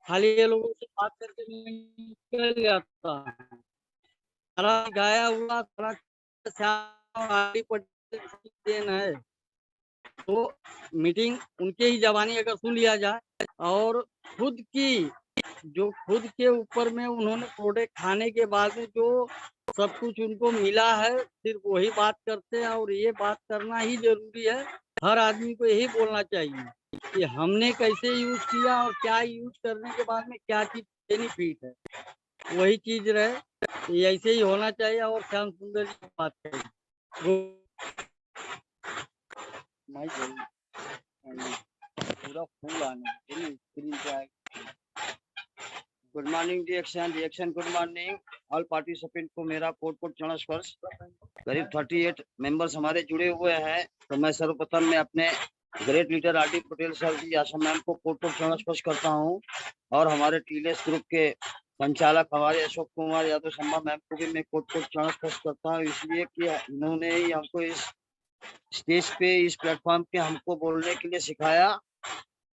खाली ये लोगों से बात करके निकल जाता है। सारा गाया हुआ सारा श्याम आरडी पटेल की देन है। तो मीटिंग उनके ही जबानी अगर सुन लिया जाए और खुद के ऊपर में उन्होंने प्रोडक्ट खाने के बाद में जो सब कुछ उनको मिला है, सिर्फ वही बात करते हैं और ये बात करना ही जरूरी है। हर आदमी को यही बोलना चाहिए कि हमने कैसे यूज किया और क्या यूज करने के बाद में क्या चीज बेनिफिट है, वही चीज रहे। ये ऐसे ही होना चाहिए। और श्याम सुंदर जी की बात करें पूरा फूल आने स्क्रीन पे आए। Good morning reaction good morning all participant को मेरा कोट चरण स्पर्श। करीब 38 मेंबर्स हमारे जुड़े हुए हैं। तो मैं सर्वप्रथम में अपने great leader RD Patel sir ji Asha ma'am को कोट चरण स्पर्श करता हूँ और हमारे टीलेस ग्रुप के संचालक हमारे अशोक कुमार यादव शर्मा मैम को भी मैं कोट चरण स्पर्श करता हूँ, इसलिए कि इन्होंने ही हमको इस स्टेज पे इस प्लेटफॉर्म पे हमको बोलने के लिए सिखाया।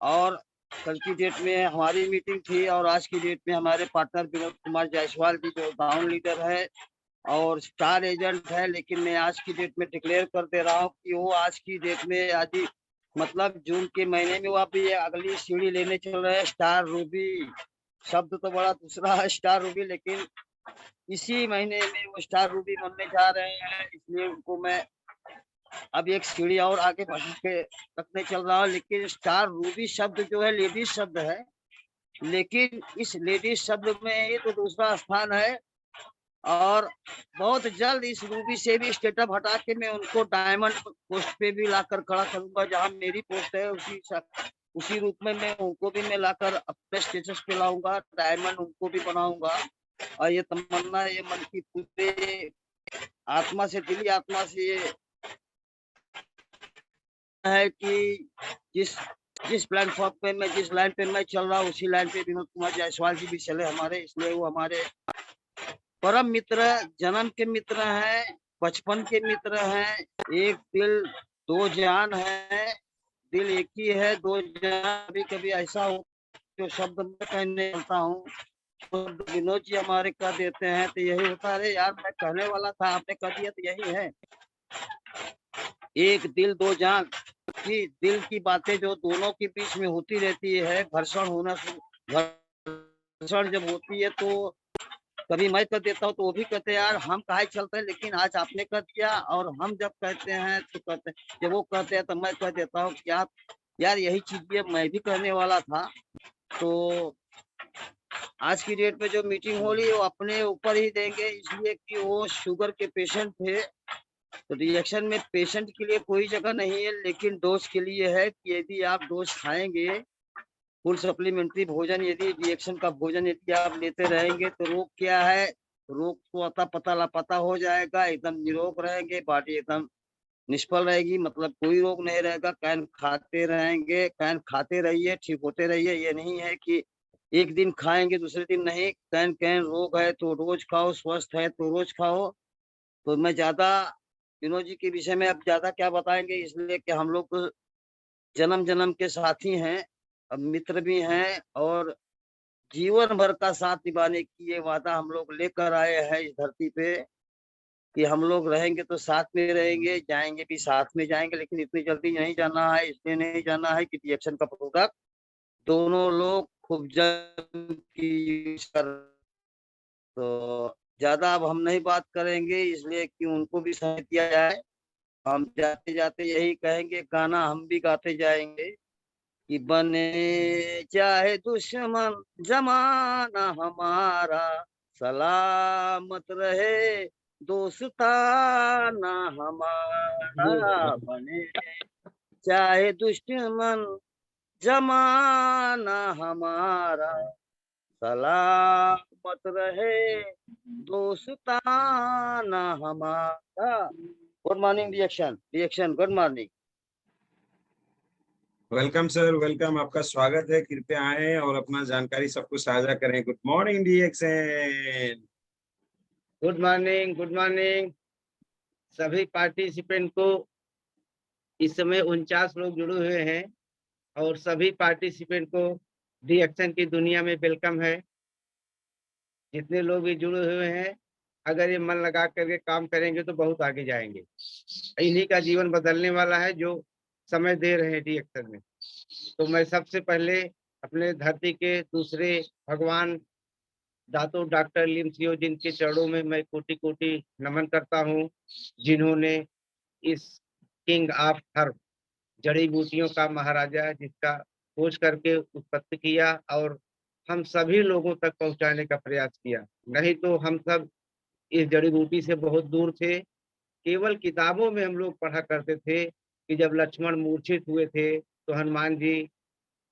और कल की डेट में हमारी मीटिंग थी और आज की डेट में हमारे पार्टनर विनोद कुमार जायसवाल जी जो टाउन लीडर है और स्टार एजेंट है, लेकिन मैं आज की डेट में डिक्लेयर कर दे रहा हूँ कि वो आज की डेट में आज ही मतलब जून के महीने में वो अभी अगली सीढ़ी लेने चल रहे हैं। स्टार रूबी शब्द तो बड़ा दूसरा है स्टार रूबी, लेकिन इसी महीने में वो स्टार रूबी बनने जा रहे हैं, इसलिए उनको मैं अब एक सीढ़ी और आगे बढ़ा के रखने चल रहा हूँ। लेकिन स्टार रूबी शब्द जो है लेडीज शब्द है, लेकिन इस लेडीज शब्द में ये तो दूसरा स्थान है और बहुत जल्द इस रूबी से भी स्टेटअप हटा के मैं उनको डायमंड पोस्ट पे भी लाकर खड़ा करूंगा। जहां मेरी पोस्ट है उसी रूप में मैं उनको भी मैं लाकर अपने स्टेटस पे लाऊंगा, डायमंड उनको भी बनाऊंगा। और ये तमन्ना ये मन की पूरे आत्मा से दिली आत्मा से ये है कि जिस जिस प्लेटफॉर्म पे मैं जिस लाइन पे मैं चल रहा हूँ उसी लाइन पे विनोद कुमार जायसवाल जी भी चले हमारे, इसलिए वो हमारे परम मित्र जन्म के मित्र हैं, बचपन के मित्र हैं। एक दिल दो जान है, दिल एक ही है दो जान। कभी कभी ऐसा हो जो शब्द मैं कहने लगता हूँ तो विनोद जी हमारे कह देते हैं तो यही होता है। अरे यार मैं कहने वाला था आपने कह दिया तो यही है। एक दिल दो जान की दिल की बातें जो दोनों के बीच में होती रहती है, घर्षण जब होती है तो कभी मैं कर देता हूँ तो वो भी कहते हैं यार हम काहे चलते हैं, लेकिन आज आपने कर दिया। और हम जब कहते हैं तो कहते हैं, जब वो कहते हैं तो मैं कह देता हूँ कि आप यार यही चीज मैं भी कहने वाला था। तो आज की डेट में जो मीटिंग हो रही है वो अपने ऊपर ही देंगे, इसलिए कि वो शुगर के पेशेंट थे। तो रिएक्शन में पेशेंट के लिए कोई जगह नहीं है, लेकिन डोज के लिए है कि यदि आप डोज खाएंगे फुल सप्लीमेंट्री भोजन, यदि रिएक्शन का भोजन यदि आप लेते रहेंगे तो रोग क्या है, रोग को अता पता लापता हो जाएगा, एकदम निरोग रहेंगे, बॉडी एकदम निष्फल रहेगी, मतलब कोई रोग नहीं रहेगा। कैन खाते रहेंगे, कैन खाते रहिए, ठीक होते रहिए। ये नहीं है कि एक दिन खाएंगे दूसरे दिन नहीं। कैन कैन रोग है तो रोज खाओ, स्वस्थ है तो रोज खाओ। तो मैं ज्यादा विनोद जी के विषय में अब ज्यादा क्या बताएंगे, इसलिए कि हम लोग जन्म जन्म के साथी हैं, अब मित्र भी हैं और जीवन भर का साथ निभाने की ये वादा हम लोग लेकर आए हैं इस धरती पे कि हम लोग रहेंगे तो साथ में रहेंगे, जाएंगे भी साथ में जाएंगे। लेकिन इतनी जल्दी नहीं जाना है, इसलिए नहीं जाना है कि रिएक्शन का प्रोडक्ट दोनों लोग खूब जम की यूज कर। तो ज्यादा अब हम नहीं बात करेंगे, इसलिए कि उनको भी समय दिया जाए। हम जाते जाते यही कहेंगे, गाना हम भी गाते जाएंगे कि बने चाहे दुश्मन जमाना हमारा, सलामत रहे दोस्ताना हमारा। बने चाहे दुश्मन जमाना हमारा, सलामत रहे दोस्ताना हमारा। Good morning reaction good morning. Welcome sir, welcome. आपका स्वागत है। कृपया आए और अपना जानकारी सबको साझा करें। Good morning reaction. Good morning सभी पार्टिसिपेंट को। इस समय 49 लोग जुड़े हुए हैं और सभी पार्टिसिपेंट को रिएक्शन की दुनिया में वेलकम है। जितने लोग भी जुड़े हुए हैं, अगर ये मन लगा करके काम करेंगे तो बहुत आगे जाएंगे। इन्हीं का जीवन बदलने वाला है जो समय दे रहे हैं रिएक्शन में। तो मैं सबसे पहले अपने धरती के दूसरे भगवान दातो डॉक्टर लिमसियो जिनके चरणों में मैं कोटि कोटि नमन करता हूँ, जिन्होंने इस किंग ऑफ हर्ब जड़ी बूटियों का महाराजा जिसका खोज करके उत्पत्ति किया और हम सभी लोगों तक पहुंचाने का प्रयास किया। नहीं तो हम सब इस जड़ी बूटी से बहुत दूर थे। केवल किताबों में हम लोग पढ़ा करते थे कि जब लक्ष्मण मूर्छित हुए थे तो हनुमान जी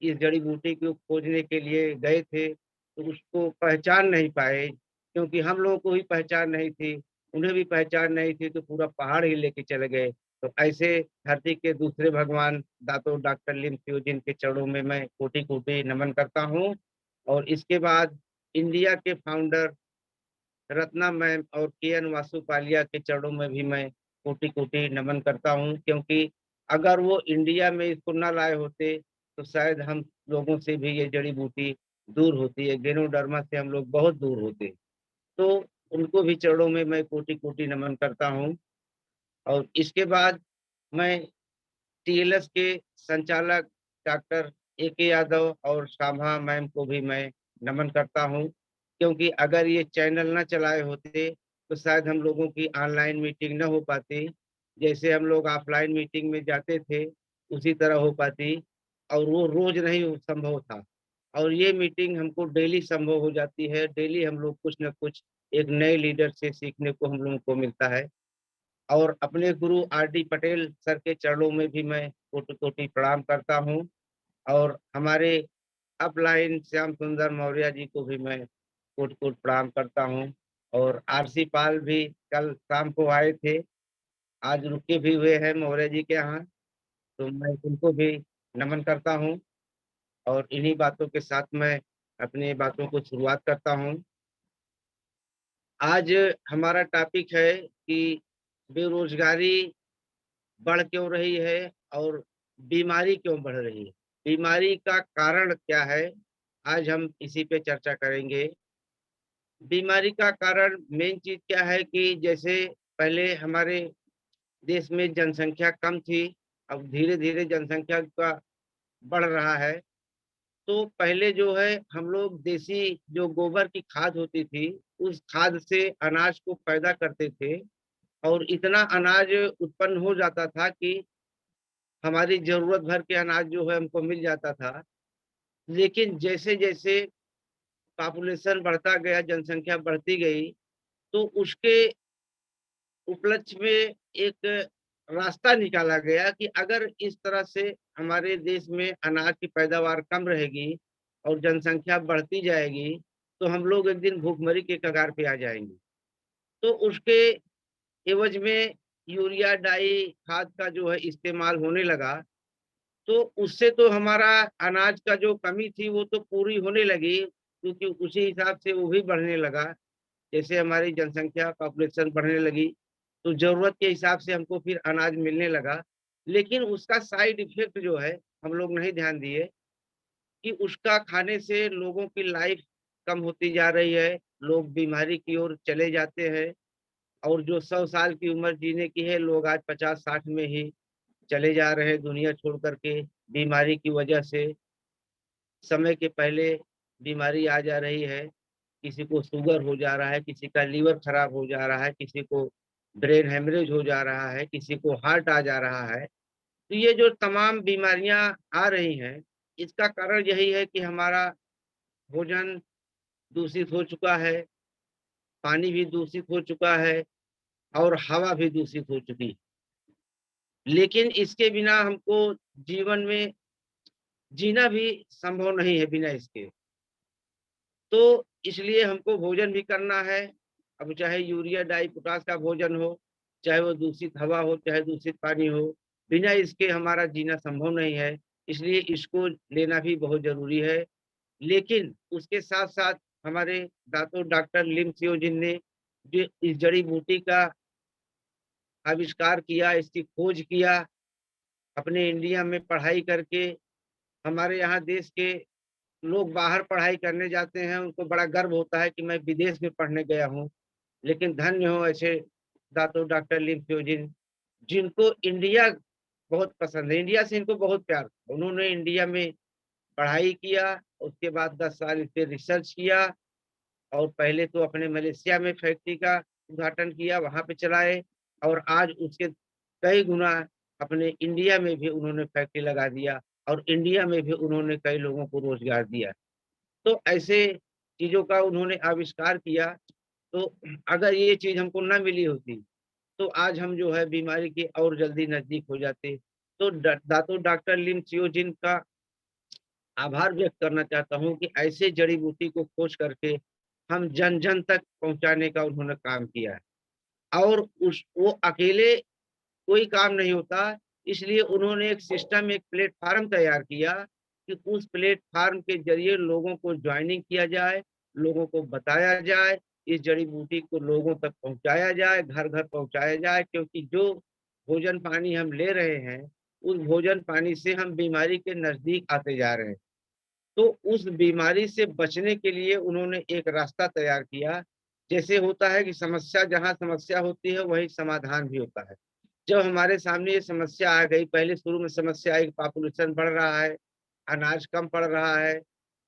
इस जड़ी बूटी को खोजने के लिए गए थे, तो उसको पहचान नहीं पाए, क्योंकि हम लोगों को ही पहचान नहीं थी, उन्हें भी पहचान नहीं थी, तो पूरा पहाड़ ही लेके चले गए। तो ऐसे धरती के दूसरे भगवान दातो डॉक्टर लिमसियो जिनके चरणों में मैं कोटि कोटि नमन करता हूँ। और इसके बाद इंडिया के फाउंडर रत्ना मैम और के.एन. वासुपालिया के चरणों में भी मैं कोटि कोटि नमन करता हूँ, क्योंकि अगर वो इंडिया में इसको न लाए होते तो शायद हम लोगों से भी ये जड़ी बूटी दूर होती है, गेनोडर्मा से हम लोग बहुत दूर होते। तो उनको भी चरणों में मैं कोटि कोटि नमन करता हूँ। और इसके बाद मैं टीएलएस के संचालक डॉक्टर ए.के. यादव और शाभा मैम को भी मैं नमन करता हूँ, क्योंकि अगर ये चैनल न चलाए होते तो शायद हम लोगों की ऑनलाइन मीटिंग न हो पाती। जैसे हम लोग ऑफलाइन मीटिंग में जाते थे, उसी तरह हो पाती, और वो रोज नहीं संभव था। और ये मीटिंग हमको डेली संभव हो जाती है। डेली हम लोग कुछ न कुछ एक नए लीडर से सीखने को हम लोगों को मिलता है। और अपने गुरु आर.डी. पटेल सर के चरणों में भी मैं कोटि-कोटि प्रणाम करता हूँ। और हमारे अपलाइन श्याम सुंदर मौर्य जी को भी मैं कोटि-कोटि प्रणाम करता हूँ। और आर.सी. पाल भी कल शाम को आए थे, आज रुके भी हुए हैं मौर्य जी के यहाँ, तो मैं उनको भी नमन करता हूँ। और इन्हीं बातों के साथ मैं अपनी बातों को शुरुआत करता हूँ। आज हमारा टॉपिक है कि बेरोज़गारी बढ़ क्यों रही है और बीमारी क्यों बढ़ रही है? बीमारी का कारण क्या है? आज हम इसी पे चर्चा करेंगे। बीमारी का कारण मेन चीज़ क्या है कि जैसे पहले हमारे देश में जनसंख्या कम थी, अब धीरे-धीरे जनसंख्या का बढ़ रहा है। तो पहले जो है हम लोग देसी जो गोबर की खाद होती थी, उस खाद से अनाज को पैदा करते थे और इतना अनाज उत्पन्न हो जाता था कि हमारी ज़रूरत भर के अनाज जो है हमको मिल जाता था। लेकिन जैसे-जैसे पॉपुलेशन बढ़ता गया, जनसंख्या बढ़ती गई, तो उसके उपलक्ष्य में एक रास्ता निकाला गया कि अगर इस तरह से हमारे देश में अनाज की पैदावार कम रहेगी और जनसंख्या बढ़ती जाएगी, तो हम लोग एक दिन भूखमरी के कगार पे आ जाएँगे। तो उसके एवज़ में यूरिया, डाई खाद का जो है इस्तेमाल होने लगा। तो उससे तो हमारा अनाज का जो कमी थी वो तो पूरी होने लगी, क्योंकि उसी हिसाब से वो भी बढ़ने लगा। जैसे हमारी जनसंख्या पॉपुलेशन बढ़ने लगी, तो ज़रूरत के हिसाब से हमको फिर अनाज मिलने लगा। लेकिन उसका साइड इफ़ेक्ट जो है, हम लोग नहीं ध्यान दिए कि उसका खाने से लोगों की लाइफ़ कम होती जा रही है, लोग बीमारी की ओर चले जाते हैं और जो 100 साल की उम्र जीने की है, लोग आज 50-60 में ही चले जा रहे हैं दुनिया छोड़ कर के, बीमारी की वजह से। समय के पहले बीमारी आ जा रही है, किसी को शुगर हो जा रहा है, किसी का लीवर खराब हो जा रहा है, किसी को ब्रेन हेमरेज हो जा रहा है, किसी को हार्ट आ जा रहा है। तो ये जो तमाम बीमारियाँ आ रही हैं, इसका कारण यही है कि हमारा भोजन दूषित हो चुका है, पानी भी दूषित हो चुका है और हवा भी दूषित हो चुकी है। लेकिन इसके बिना हमको जीवन में जीना भी संभव नहीं है बिना इसके। तो इसलिए हमको भोजन भी करना है, अब चाहे यूरिया, डाई, पोटाश का भोजन हो, चाहे वो दूषित हवा हो, चाहे दूषित पानी हो, बिना इसके हमारा जीना संभव नहीं है, इसलिए इसको लेना भी बहुत ज़रूरी है। लेकिन उसके साथ-साथ हमारे दातो डॉक्टर लिमसियो जिन ने जो इस जड़ी-बूटी का आविष्कार किया, इसकी खोज किया, अपने इंडिया में पढ़ाई करके हमारे यहाँ देश के लोग बाहर पढ़ाई करने जाते हैं, उनको बड़ा गर्व होता है कि मैं विदेश में पढ़ने गया हूँ। लेकिन धन्य हो ऐसे दातो डॉक्टर लिम त्योजिन, जिनको इंडिया बहुत पसंद है, इंडिया से इनको बहुत प्यार था। उन्होंने इंडिया में पढ़ाई किया, उसके बाद 10 साल इस पे रिसर्च किया और पहले तो अपने मलेशिया में फैक्ट्री का उद्घाटन किया, वहाँ पे चलाए और आज उसके कई गुना अपने इंडिया में भी उन्होंने फैक्ट्री लगा दिया और इंडिया में भी उन्होंने कई लोगों को रोज़गार दिया। तो ऐसे चीज़ों का उन्होंने आविष्कार किया, तो अगर ये चीज़ हमको ना मिली होती, तो आज हम जो है बीमारी के और जल्दी नज़दीक हो जाते। तो ड दातो डॉक्टर लिम त्सोजिन का आभार व्यक्त करना चाहता हूँ कि ऐसे जड़ी-बूटी को खोज करके हम जन-जन तक पहुँचाने का उन्होंने काम किया है और उस वो अकेले कोई काम नहीं होता, इसलिए उन्होंने एक सिस्टम, एक प्लेटफ़ॉर्म तैयार किया कि उस प्लेटफ़ॉर्म के ज़रिए लोगों को जॉइनिंग किया जाए, लोगों को बताया जाए, इस जड़ी-बूटी को लोगों तक पहुँचाया जाए, घर-घर पहुँचाया जाए क्योंकि जो भोजन-पानी हम ले रहे हैं, उस भोजन-पानी से हम बीमारी के नज़दीक आते जा रहे हैं। तो उस बीमारी से बचने के लिए उन्होंने एक रास्ता तैयार किया। जैसे होता है कि समस्या जहाँ समस्या होती है, वहीं समाधान भी होता है। जब हमारे सामने ये समस्या आ गई, पहले शुरू में समस्या आई कि पॉपुलेशन बढ़ रहा है, अनाज कम पड़ रहा है,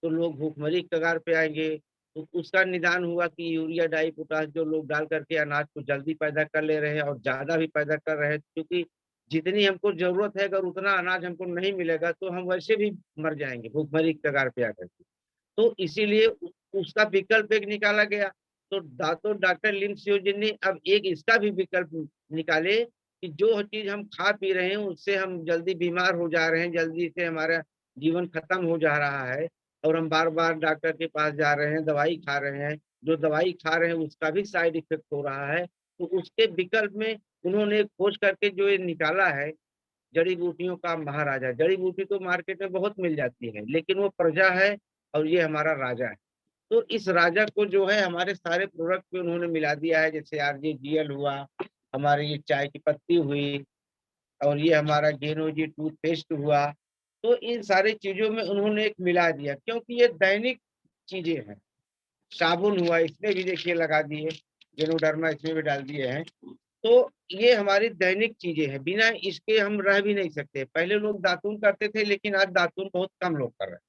तो लोग भूखमरी के कगार पे आएँगे। तो उसका निदान हुआ कि यूरिया, डाई, पोटाश जो लोग डाल कर के अनाज को जल्दी पैदा कर ले रहे हैं और ज़्यादा भी पैदा कर रहे हैं, क्योंकि जितनी हमको ज़रूरत है, अगर उतना अनाज हमको नहीं मिलेगा, तो हम वैसे भी मर जाएँगे भूखमरी की कगार पे आकर के। तो इसीलिए उसका विकल्प एक निकाला गया। तो दातो डॉक्टर लिम सियोजिन ने अब एक इसका भी विकल्प निकाले कि जो चीज़ हम खा पी रहे हैं, उससे हम जल्दी बीमार हो जा रहे हैं, जल्दी से हमारा जीवन खत्म हो जा रहा है और हम बार-बार डॉक्टर के पास जा रहे हैं, दवाई खा रहे हैं। जो दवाई खा रहे हैं, उसका भी साइड इफ़ेक्ट हो रहा है। तो उसके विकल्प में उन्होंने खोज करके जो ये निकाला है, जड़ी-बूटियों का महाराजा। जड़ी-बूटी तो मार्केट में बहुत मिल जाती है, लेकिन वो प्रजा है और ये हमारा राजा है। तो इस राजा को जो है हमारे सारे प्रोडक्ट में उन्होंने मिला दिया है, जैसे आरजेजीएल हुआ, हमारी ये चाय की पत्ती हुई और ये हमारा गेनोजी टूथपेस्ट हुआ। तो इन सारी चीज़ों में उन्होंने एक मिला दिया क्योंकि ये दैनिक चीज़ें हैं। साबुन हुआ, इसमें भी देखिए लगा दिए, जेनोडर्मा इसमें भी डाल दिए हैं। तो ये हमारी दैनिक चीज़ें हैं, बिना इसके हम रह भी नहीं सकते। पहले लोग दातुन करते थे, लेकिन आज दातुन बहुत कम लोग कर रहे हैं।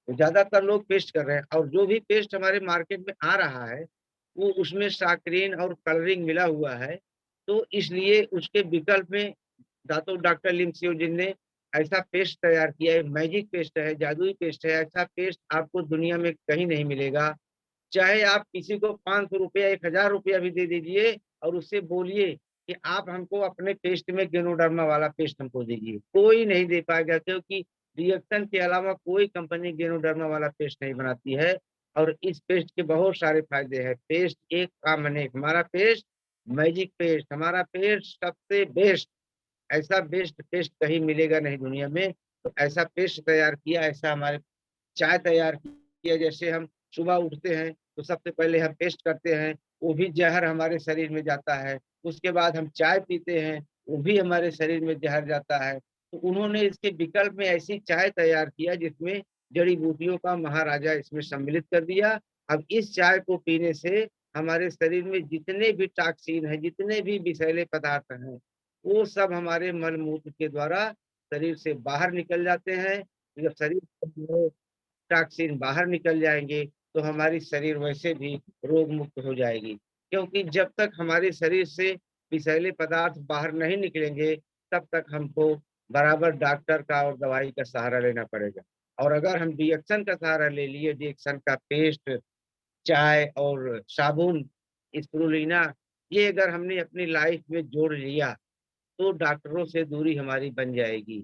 तो ज़्यादातर लोग पेस्ट कर रहे हैं और जो भी पेस्ट हमारे मार्केट में आ रहा है, वो उसमें साकरीन और कलरिंग मिला हुआ है। तो इसलिए उसके विकल्प में दातो डॉक्टर लिम सियोजिन ने ऐसा पेस्ट तैयार किया है, मैजिक पेस्ट है, जादुई पेस्ट है, ऐसा पेस्ट आपको दुनिया में कहीं नहीं मिलेगा। चाहे आप किसी को ₹500 ₹1000 भी दे दीजिए और उससे बोलिए कि आप हमको अपने पेस्ट में गेनोडर्मा वाला पेस्ट हमको दीजिए, कोई नहीं दे पाएगा क्योंकि रिएक्शन के अलावा कोई कंपनी गेनोडर्मा वाला पेस्ट नहीं बनाती है और इस पेस्ट के बहुत सारे फ़ायदे हैं। पेस्ट एक काम अनेक, हमारा पेस्ट मैजिक पेस्ट, हमारा पेस्ट सबसे बेस्ट, ऐसा बेस्ट पेस्ट कहीं मिलेगा नहीं दुनिया में। तो ऐसा पेस्ट तैयार किया, ऐसा हमारे चाय तैयार किया, जैसे हम सुबह उठते हैं तो सबसे पहले हम पेस्ट करते हैं, वो भी ज़हर हमारे शरीर में जाता है। उसके बाद हम चाय पीते हैं, वो भी हमारे शरीर में ज़हर जाता है। तो उन्होंने इसके विकल्प में ऐसी चाय तैयार किया जिसमें जड़ी-बूटियों का महाराजा इसमें सम्मिलित कर दिया। अब इस चाय को पीने से हमारे शरीर में जितने भी टॉक्सिन हैं, जितने भी विषैले पदार्थ हैं, वो सब हमारे मल-मूत्र के द्वारा शरीर से बाहर निकल जाते हैं। जब शरीर से जो है टॉक्सिन बाहर निकल जाएँगे, तो हमारी शरीर वैसे भी रोग मुक्त हो जाएगी। क्योंकि जब तक हमारे शरीर से विषैले पदार्थ बाहर नहीं निकलेंगे, तब तक हमको बराबर डॉक्टर का और दवाई का सहारा लेना पड़ेगा। और अगर हम डिएक्शन का सहारा ले लिए, डिएक्शन का पेस्ट, चाय और साबुन, स्पिरुलिना, ये अगर हमने अपनी लाइफ में जोड़ लिया, तो डॉक्टरों से दूरी हमारी बन जाएगी।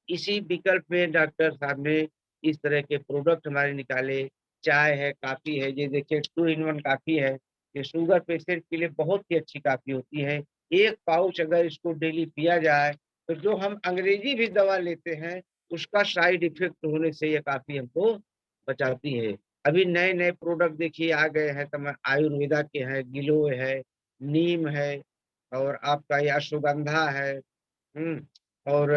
इसी विकल्प में डॉक्टर साहब ने इस तरह के प्रोडक्ट हमारे निकाले, चाय है, कॉफ़ी है, ये देखिए 2 इन 1 कॉफ़ी है, ये शुगर पेशेंट के लिए बहुत ही अच्छी कॉफ़ी होती है। 1 पाउच अगर इसको डेली पिया जाए, तो जो हम अंग्रेज़ी भी दवा लेते हैं, उसका साइड इफ़ेक्ट होने से ये काफ़ी हमको बचाती है। अभी नए-नए प्रोडक्ट देखिए आ गए हैं, तम आयुर्वेदा के हैं, गिलोय है, नीम है और आपका ये अश्वगंधा है। और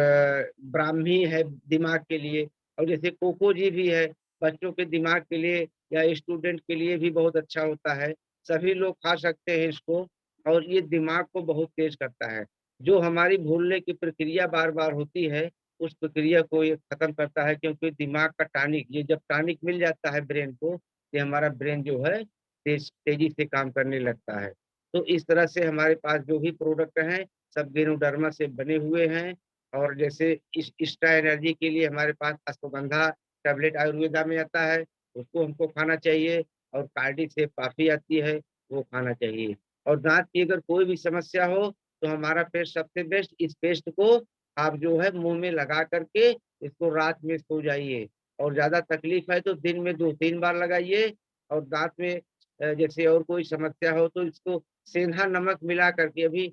ब्राह्मी है दिमाग के लिए और जैसे कोकोजी भी है, बच्चों के दिमाग के लिए या स्टूडेंट के लिए भी बहुत अच्छा होता है। सभी लोग खा सकते हैं इसको और ये दिमाग को बहुत तेज करता है। जो हमारी भूलने की प्रक्रिया बार-बार होती है, उस प्रक्रिया को ये खत्म करता है, क्योंकि दिमाग का टॉनिक, ये जब टॉनिक मिल जाता है ब्रेन को, ये हमारा ब्रेन जो है तेज़ी से काम करने लगता है। तो इस तरह से हमारे पास जो भी प्रोडक्ट हैं, सब गेनोडर्मा से बने हुए हैं। और जैसे इस एक्स्ट्रा एनर्जी के लिए हमारे पास अश्वगंधा टैबलेट आयुर्वेदा में आता है, उसको हमको खाना चाहिए। और कार्डिसेप कॉफ़ी आती है, वो खाना चाहिए। और दाँत की अगर कोई भी समस्या हो, तो हमारा पेस्ट सबसे बेस्ट, इस पेस्ट को आप जो है मुँह में लगा कर के इसको रात में सो जाइए। और ज़्यादा तकलीफ है तो दिन में 2-3 बार लगाइए। और दाँत में जैसे और कोई समस्या हो तो इसको सेंधा नमक मिला करके, अभी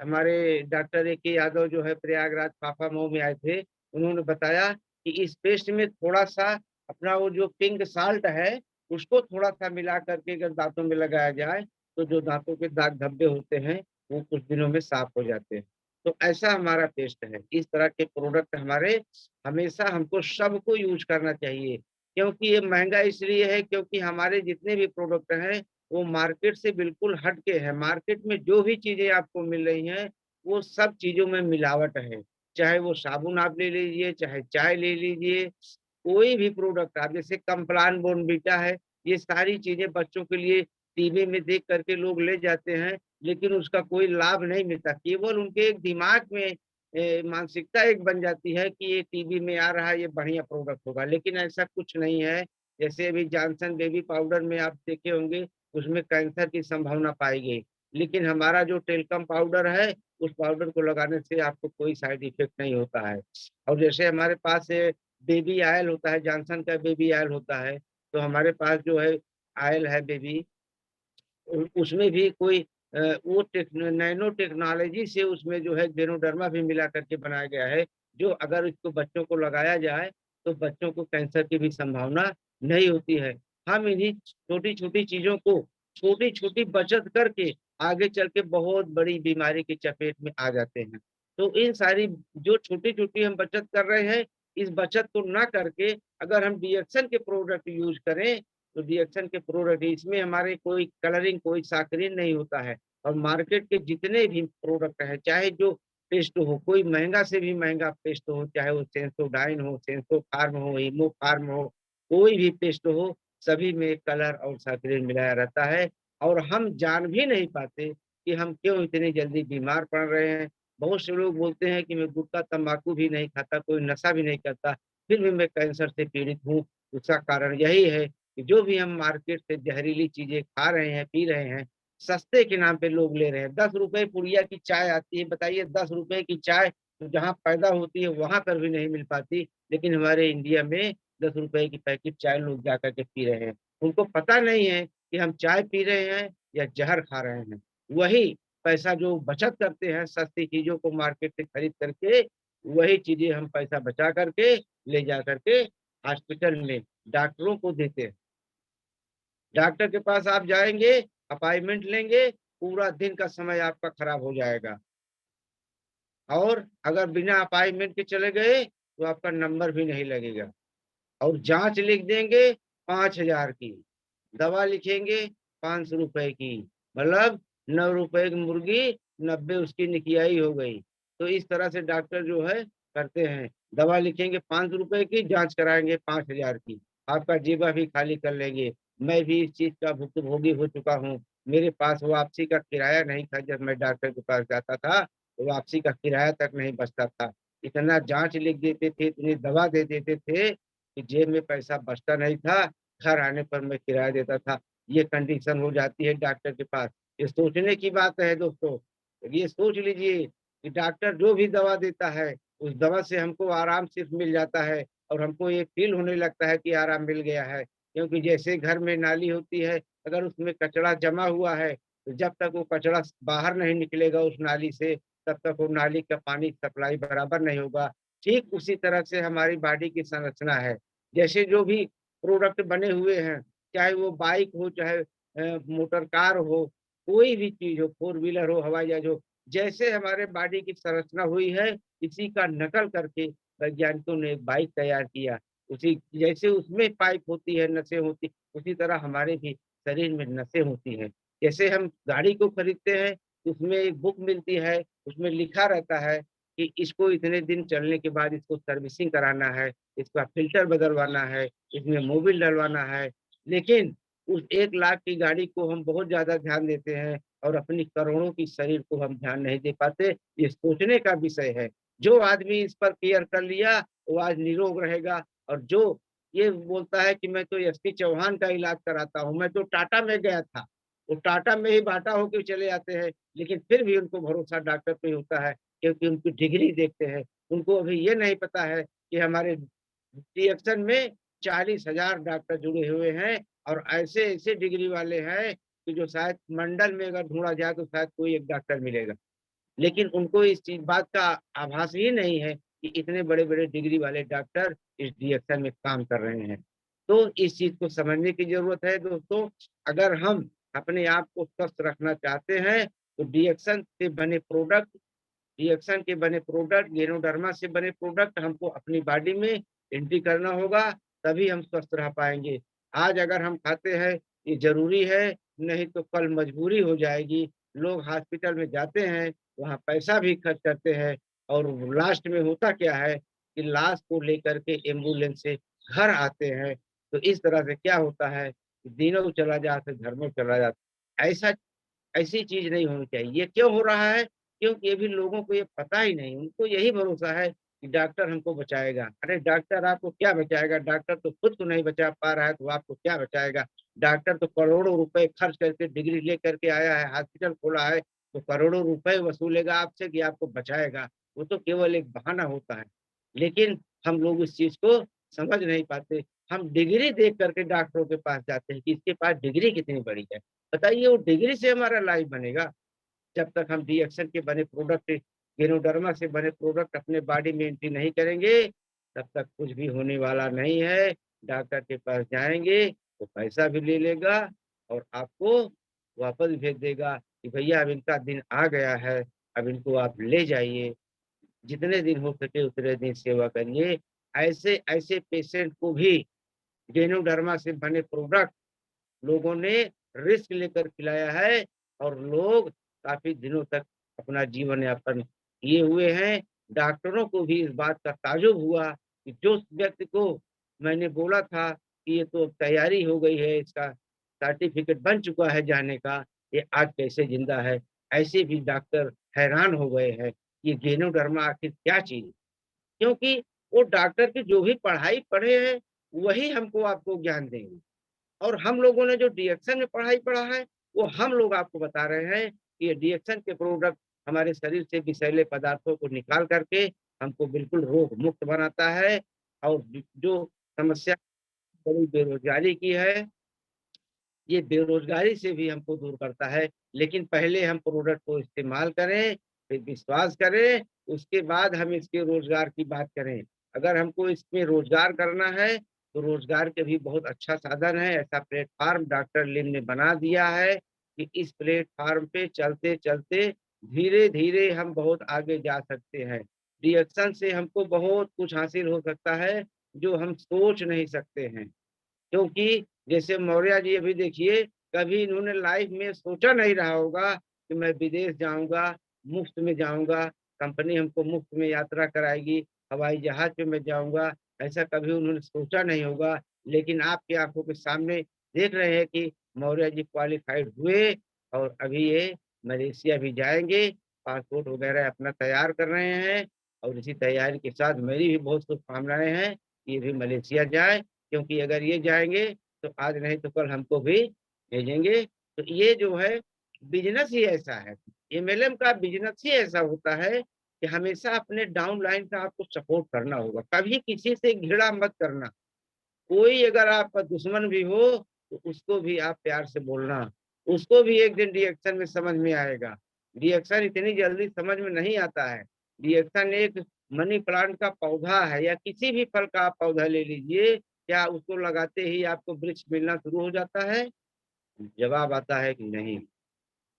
हमारे डॉक्टर ए के यादव जो है प्रयागराज फाफा मऊ में आए थे, उन्होंने बताया कि इस पेस्ट में थोड़ा-सा अपना वो जो पिंक साल्ट है, उसको थोड़ा-सा मिला करके अगर दाँतों में लगाया जाए, तो जो दाँतों के दाग धब्बे होते हैं, वो कुछ दिनों में साफ हो जाते हैं। तो ऐसा हमारा पेस्ट है। इस तरह के प्रोडक्ट हमारे हमेशा हमको सबको यूज़ करना चाहिए, क्योंकि ये महँगा इसलिए है क्योंकि हमारे जितने भी प्रोडक्ट हैं, वो मार्केट से बिल्कुल हट के है। मार्केट में जो भी चीज़ें आपको मिल रही हैं, वो सब चीज़ों में मिलावट है। चाहे वो साबुन आप ले लीजिए, चाहे चाय ले लीजिए, कोई भी प्रोडक्ट आप, जैसे कम्प्लान बॉर्नविटा है, ये सारी चीज़ें बच्चों के लिए टीवी में देख कर के लोग ले जाते हैं, लेकिन उसका कोई लाभ नहीं मिलता। केवल उनके एक दिमाग में मानसिकता एक बन जाती है कि ये टीवी में आ रहा है, ये बढ़िया प्रोडक्ट होगा, लेकिन ऐसा कुछ नहीं है। जैसे अभी जॉनसन बेबी पाउडर में आप देखे होंगे, उसमें कैंसर की संभावना पाई गई। लेकिन हमारा जो टेल्कम पाउडर है, उस पाउडर को लगाने से आपको कोई साइड इफ़ेक्ट नहीं होता है। और जैसे हमारे पास बेबी ऑयल होता है, जॉनसन का बेबी ऑयल होता है, तो हमारे पास जो है ऑयल है बेबी, उसमें भी कोई वो नैनो टेक्नोलॉजी से उसमें जो है गेनोडर्मा भी मिला करके बनाया गया है, जो अगर इसको बच्चों को लगाया जाए, तो बच्चों को कैंसर की भी संभावना नहीं होती है। हम इन्हीं छोटी-छोटी चीज़ों को, छोटी-छोटी बचत करके आगे चल के बहुत बड़ी बीमारी की चपेट में आ जाते हैं। तो इन सारी जो छोटी-छोटी हम बचत कर रहे हैं, इस बचत को ना करके अगर हम डीएक्सन के प्रोडक्ट यूज़ करें, तो रिएक्शन के प्रोडक्ट, इसमें हमारे कोई कलरिंग, कोई साकरीन नहीं होता है। और मार्केट के जितने भी प्रोडक्ट हैं, चाहे जो पेस्ट हो, कोई महँगा से भी महँगा पेस्ट हो, चाहे वो सेंसोडाइन हो, सेंसोफार्म हो, इमोफार्म हो, कोई भी पेस्ट हो, सभी में कलर और साकरीन मिलाया रहता है। और हम जान भी नहीं पाते कि हम क्यों इतनी जल्दी बीमार पड़ रहे हैं। बहुत से लोग बोलते हैं कि मैं गुटखा, तम्बाकू भी नहीं खाता, कोई नशा भी नहीं करता, फिर भी मैं कैंसर से पीड़ित हूँ। उसका कारण यही है कि जो भी हम मार्केट से जहरीली चीज़ें खा रहे हैं, पी रहे हैं, सस्ते के नाम पे लोग ले रहे हैं। ₹10 पुड़िया की चाय आती है, बताइए ₹10 की चाय तो जहाँ पैदा होती है वहाँ पर भी नहीं मिल पाती, लेकिन हमारे इंडिया में ₹10 की पैकेट चाय लोग जा कर के पी रहे हैं। उनको पता नहीं है कि हम चाय पी रहे हैं या ज़हर खा रहे हैं। वही पैसा जो बचत करते हैं सस्ती चीज़ों को मार्केट से खरीद करके, वही चीज़ें हम पैसा बचा करके ले जा कर के हॉस्पिटल में डॉक्टरों को देते हैं। डॉक्टर के पास आप जाएँगे, अपॉइंटमेंट लेंगे, पूरा दिन का समय आपका खराब हो जाएगा। और अगर बिना अपॉइंटमेंट के चले गए, तो आपका नंबर भी नहीं लगेगा। और जाँच लिख देंगे 5,000 की, दवा लिखेंगे ₹500 की, मतलब ₹9 की मुर्गी, 90 उसकी निकियाई हो गई। तो इस तरह से डॉक्टर जो है करते हैं, दवा लिखेंगे ₹500 की, जाँच कराएँगे 5,000 की, आपका जेब भी खाली कर लेंगे। मैं भी इस चीज़ का भुक्तभोगी हो चुका हूँ। मेरे पास वापसी का किराया नहीं था, जब मैं डॉक्टर के पास जाता था, तो वापसी का किराया तक नहीं बचता था। इतना जाँच लिख देते थे, इतनी दवा दे देते थे कि जेब में पैसा बचता नहीं था, घर आने पर मैं किराया देता था। ये कंडीशन हो जाती है डॉक्टर के पास। ये सोचने की बात है दोस्तों। ये सोच लीजिए कि डॉक्टर जो भी दवा देता है, उस दवा से हमको आराम सिर्फ़ मिल जाता है और हमको ये फ़ील होने लगता है कि आराम मिल गया है। क्योंकि जैसे घर में नाली होती है, अगर उसमें कचरा जमा हुआ है, तो जब तक वो कचरा बाहर नहीं निकलेगा उस नाली से, तब तक वो नाली का पानी सप्लाई बराबर नहीं होगा। ठीक उसी तरह से हमारी बॉडी की संरचना है। जैसे जो भी प्रोडक्ट बने हुए हैं, चाहे वो बाइक हो, चाहे मोटर कार हो, कोई भी चीज़ हो, फ़ोर व्हीलर हो, हवाई जहाज हो, जैसे हमारे बॉडी की संरचना हुई है, इसी का नकल करके वैज्ञानिकों ने एक बाइक तैयार किया। उसी जैसे उसमें पाइप होती है, नसें होती, उसी तरह हमारे भी शरीर में नसें होती हैं। जैसे हम गाड़ी को खरीदते हैं, उसमें एक बुक मिलती है, उसमें लिखा रहता है कि इसको इतने दिन चलने के बाद इसको सर्विसिंग कराना है, इसका फ़िल्टर बदलवाना है, इसमें मोबिल डलवाना है। लेकिन उस 1 लाख की गाड़ी को हम बहुत ज़्यादा ध्यान देते हैं और अपनी करोड़ों की शरीर को हम ध्यान नहीं दे पाते। ये सोचने का विषय है। जो आदमी इस पर केयर कर लिया, वो आज निरोग रहेगा और जो ये बोलता है कि मैं तो एसपी चौहान का इलाज कराता हूँ, मैं तो टाटा में गया था। वो टाटा में ही बाटा होके चले आते हैं, लेकिन फिर भी उनको भरोसा डॉक्टर पे होता है क्योंकि उनकी डिग्री देखते हैं। उनको अभी ये नहीं पता है कि हमारे डीएक्शन में 40,000 डॉक्टर जुड़े हुए हैं और ऐसे-ऐसे डिग्री वाले हैं कि जो शायद मंडल में अगर ढूँढा जाए तो शायद कोई एक डॉक्टर मिलेगा। लेकिन उनको इस चीज़ बात का आभास ही नहीं है कि इतने बड़े-बड़े डिग्री वाले डॉक्टर इस डीएक्शन में काम कर रहे हैं। तो इस चीज़ को समझने की ज़रूरत है दोस्तों। अगर हम अपने आप को स्वस्थ रखना चाहते हैं, तो डीएक्शन के बने प्रोडक्ट, गेनोडर्मा से बने प्रोडक्ट हमको अपनी बॉडी में एंट्री करना होगा, तभी हम स्वस्थ रह पाएँगे। आज अगर हम खाते हैं, ये ज़रूरी है, नहीं तो कल मजबूरी हो जाएगी। लोग हॉस्पिटल में जाते हैं, वहाँ पैसा भी खर्च करते हैं और लास्ट में होता क्या है कि लाश को लेकर के एम्बुलेंस से घर आते हैं। तो इस तरह से क्या होता है कि दिनों चला जाता है, धर्मों चला जाता है। ऐसी चीज़ नहीं होनी चाहिए। ये क्यों हो रहा है? क्योंकि अभी लोगों को ये पता ही नहीं, उनको यही भरोसा है कि डॉक्टर हमको बचाएगा। अरे डॉक्टर आपको क्या बचाएगा? डॉक्टर तो खुद को नहीं बचा पा रहा है, तो आपको क्या बचाएगा? डॉक्टर तो करोड़ों रुपए खर्च करके डिग्री लेकर के आया है, हॉस्पिटल खोला है, तो करोड़ों रुपए वसूलेगा आपसे कि आपको बचाएगा। वो तो केवल एक बहाना होता है। लेकिन हम लोग इस चीज़ को समझ नहीं पाते। हम डिग्री देख कर के डॉक्टरों के पास जाते हैं कि इसके पास डिग्री कितनी बड़ी है। बताइए वो डिग्री से हमारा लाइफ बनेगा? जब तक हम डीएक्शन के बने प्रोडक्ट, गेनोडर्मा से बने प्रोडक्ट अपने बॉडी में एंट्री नहीं करेंगे, तब तक कुछ भी होने वाला नहीं है। डॉक्टर के पास जाएँगे, वो पैसा भी ले लेगा और आपको वापस भेज देगा कि भैया अब इनका दिन आ गया है, अब इनको आप ले जाइए। जितने दिन हो सके उतने दिन सेवा करिए। ऐसे पेशेंट को भी गेनोडर्मा से बने प्रोडक्ट लोगों ने रिस्क लेकर खिलाया है और लोग काफ़ी दिनों तक अपना जीवन यापन किए हुए हैं। डॉक्टरों को भी इस बात का ताज्जुब हुआ कि जो व्यक्ति को मैंने बोला था कि ये तो अब तैयारी हो गई है, इसका सर्टिफ़िकेट बन चुका है जाने का, ये आज कैसे ज़िंदा है? ऐसे भी डॉक्टर हैरान हो गए हैं, ये गेनोडर्मा आखिर क्या चीज़ है? क्योंकि वो डॉक्टर की जो भी पढ़ाई पढ़े हैं, वही हमको आपको ज्ञान देंगे। और हम लोगों ने जो डीएक्शन में पढ़ाई पढ़ा है, वो हम लोग आपको बता रहे हैं कि ये डीएक्शन के प्रोडक्ट हमारे शरीर से विषैले पदार्थों को निकाल करके हमको बिल्कुल रोग मुक्त बनाता है और जो समस्या बड़ी बेरोज़गारी की है, ये बेरोज़गारी से भी हमको दूर करता है। लेकिन पहले हम प्रोडक्ट को इस्तेमाल करें, फिर विश्वास करें, उसके बाद हम इसके रोज़गार की बात करें। अगर हमको इसमें रोज़गार करना है, तो रोज़गार के भी बहुत अच्छा साधन है। ऐसा प्लेटफ़ॉर्म डॉक्टर लिम ने बना दिया है कि इस प्लेटफ़ॉर्म पे चलते-चलते धीरे-धीरे हम बहुत आगे जा सकते हैं। रिएक्शन से हमको बहुत कुछ हासिल हो सकता है, जो हम सोच नहीं सकते हैं। क्योंकि जैसे मौर्य जी अभी देखिए, कभी इन्होंने लाइफ में सोचा नहीं रहा होगा कि मैं विदेश जाऊँगा, मुफ्त में जाऊँगा, कंपनी हमको मुफ्त में यात्रा कराएगी, हवाई जहाज़ पे मैं जाऊँगा, ऐसा कभी उन्होंने सोचा नहीं होगा। लेकिन आपकी आँखों के सामने देख रहे हैं कि मौर्य जी क्वालिफ़ाइड हुए और अभी ये मलेशिया भी जाएँगे, पासपोर्ट वगैरह अपना तैयार कर रहे हैं और इसी तैयारी के साथ मेरी भी बहुत शुभकामनाएँ हैं, ये भी मलेशिया जाएँ। क्योंकि अगर ये जाएँगे, तो आज नहीं तो कल हमको भी भेजेंगे। तो ये जो है बिज़नेस ही ऐसा है। एमएलएम का बिज़नेस ही ऐसा होता है कि हमेशा अपने डाउन लाइन का आपको सपोर्ट करना होगा। कभी किसी से घृणा मत करना। कोई अगर आपका दुश्मन भी हो, तो उसको भी आप प्यार से बोलना। उसको भी एक दिन रिएक्शन में समझ में आएगा। रिएक्शन इतनी जल्दी समझ में नहीं आता है। रिएक्शन एक मनी प्लांट का पौधा है या किसी भी फल का आप पौधा ले लीजिए, क्या उसको लगाते ही आपको वृक्ष मिलना शुरू हो जाता है? जवाब आता है कि नहीं।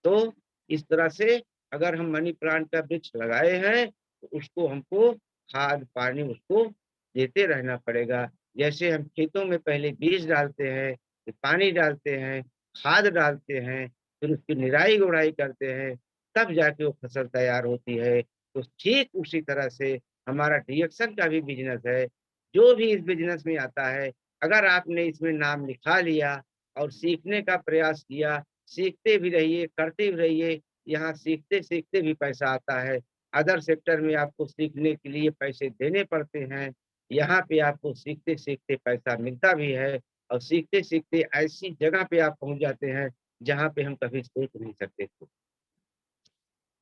तो इस तरह से अगर हम मनी प्लांट का वृक्ष लगाए हैं, तो उसको हमको खाद, पानी उसको देते रहना पड़ेगा। जैसे हम खेतों में पहले बीज डालते हैं, फिर पानी डालते हैं, खाद डालते हैं, फिर उसकी निराई-गुड़ाई करते हैं, तब जाके वो फसल तैयार होती है। तो ठीक उसी तरह से हमारा डिएक्शन का भी बिज़नेस है। जो भी इस बिज़नेस में आता है, अगर आपने इसमें नाम लिखा लिया और सीखने का प्रयास किया, सीखते भी रहिए, करते भी रहिए, यहाँ सीखते-सीखते भी पैसा आता है। अदर सेक्टर में आपको सीखने के लिए पैसे देने पड़ते हैं, यहाँ पे आपको सीखते-सीखते पैसा मिलता भी है और सीखते-सीखते ऐसी जगह पे आप पहुँच जाते हैं, जहाँ पे हम कभी सोच नहीं सकते थे।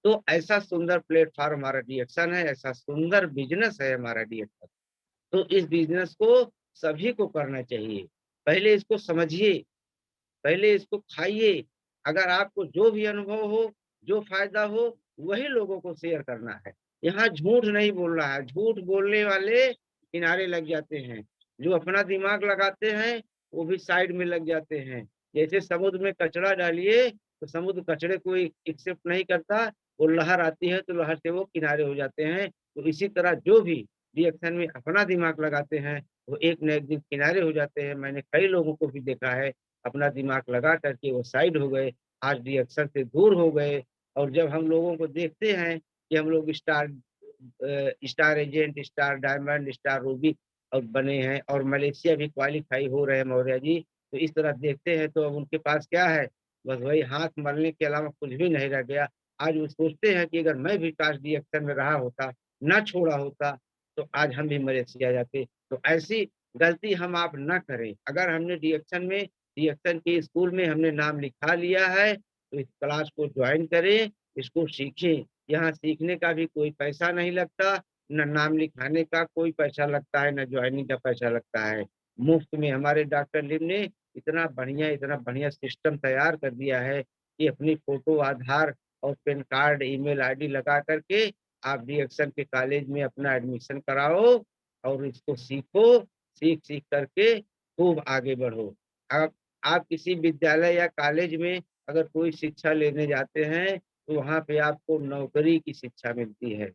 तो ऐसा सुंदर प्लेटफ़ॉर्म हमारा डीएक्शन है, ऐसा सुंदर बिज़नेस है हमारा डीएक्शन। तो इस बिज़नेस को सभी को करना चाहिए। पहले इसको समझिए, पहले इसको खाइए। अगर आपको जो भी अनुभव हो, जो फ़ायदा हो, वही लोगों को शेयर करना है। यहाँ झूठ नहीं बोलना है, झूठ बोलने वाले किनारे लग जाते हैं। जो अपना दिमाग लगाते हैं, वो भी साइड में लग जाते हैं। जैसे समुद्र में कचरा डालिए, तो समुद्र कचरे को एक्सेप्ट नहीं करता, वो लहर आती है, तो लहर से वो किनारे हो जाते हैं। तो इसी तरह जो भी रिएक्शन में अपना दिमाग लगाते हैं, वो एक न एक दिन किनारे हो जाते हैं। मैंने कई लोगों को भी देखा है, अपना दिमाग लगा करके वो साइड हो गए, आज रिएक्शन से दूर हो गए और जब हम लोगों को देखते हैं कि हम लोग star agent, star diamond, star Ruby और बने हैं और मलेशिया भी क्वालीफाई हो रहे हैं मौर्य जी, तो इस तरह देखते हैं तो अब उनके पास क्या है? बस वही हाथ मलने के अलावा कुछ भी नहीं रह गया। आज वो सोचते हैं कि अगर मैं भी काश रिएक्शन में रहा होता, ना छोड़ा होता, तो आज हम भी मलेशिया जाते। तो ऐसी गलती हम आप ना करें। अगर हमने रिएक्शन के स्कूल में हमने नाम लिखा लिया है, तो इस क्लास को जॉइन करें, इसको सीखें। यहाँ सीखने का भी कोई पैसा नहीं लगता, ना नाम लिखाने का कोई पैसा लगता है, ना जॉइनिंग का पैसा लगता है। मुफ्त में हमारे डॉक्टर लिम ने इतना बढ़िया सिस्टम तैयार कर दिया है कि अपनी फ़ोटो, आधार और पैन कार्ड, ईमेल आईडी लगा कर के आप रिएक्शन के कॉलेज में अपना एडमिशन कराओ और इसको सीखो, सीख-सीख करके खूब आगे बढ़ो। आप आप किसी विद्यालय या कॉलेज में अगर कोई शिक्षा लेने जाते हैं, तो वहाँ पे आपको नौकरी की शिक्षा मिलती है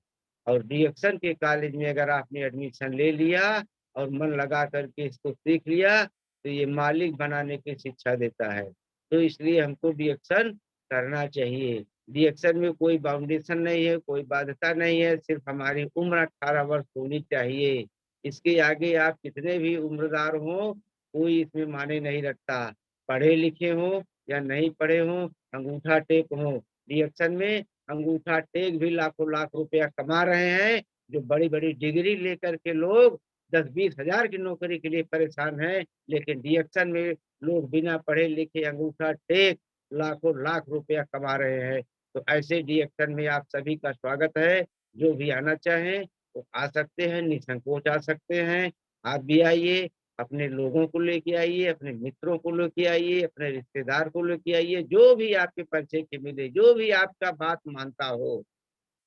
और रिएक्शन के कॉलेज में अगर आपने एडमिशन ले लिया और मन लगा कर के इसको सीख लिया, तो ये मालिक बनाने की शिक्षा देता है। तो इसलिए हमको रिएक्शन करना चाहिए। रिएक्शन में कोई बाउंडेशन नहीं है, कोई बाध्यता नहीं है, सिर्फ़ हमारी उम्र 18 वर्ष होनी चाहिए। इसके आगे आप कितने भी उम्रदार हों, कोई इसमें मायने नहीं रखता। पढ़े-लिखे हों या नहीं पढ़े हों, अंगूठा टेक हों। रिएक्शन में अंगूठा टेक भी लाखों-लाख रुपया कमा रहे हैं, जो बड़ी-बड़ी डिग्री लेकर के लोग 10-20 हज़ार की नौकरी के लिए परेशान हैं, लेकिन रिएक्शन में लोग बिना पढ़े-लिखे अंगूठा टेक लाखों-लाख रुपया कमा रहे हैं। तो ऐसे रिएक्शन में आप सभी का स्वागत है। जो भी आना चाहें, वो आ सकते हैं, निसंकोच आ सकते हैं। आप भी आइए, अपने लोगों को लेके आइए, अपने मित्रों को लेके आइए, अपने रिश्तेदार को लेके आइए, जो भी आपके परिचय के मिले, जो भी आपका बात मानता हो,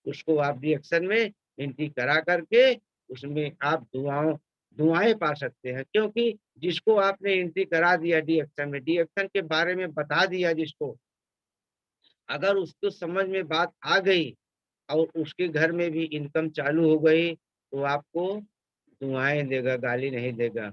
उसको आप रिएक्शन में एंट्री करा करके उसमें आप दुआएँ पा सकते हैं। क्योंकि जिसको आपने एंट्री करा दिया रिएक्शन के बारे में बता दिया जिसको, अगर उसको समझ में बात आ गई और उसके घर में भी इनकम चालू हो गई, तो आपको दुआएँ देगा, गाली नहीं देगा।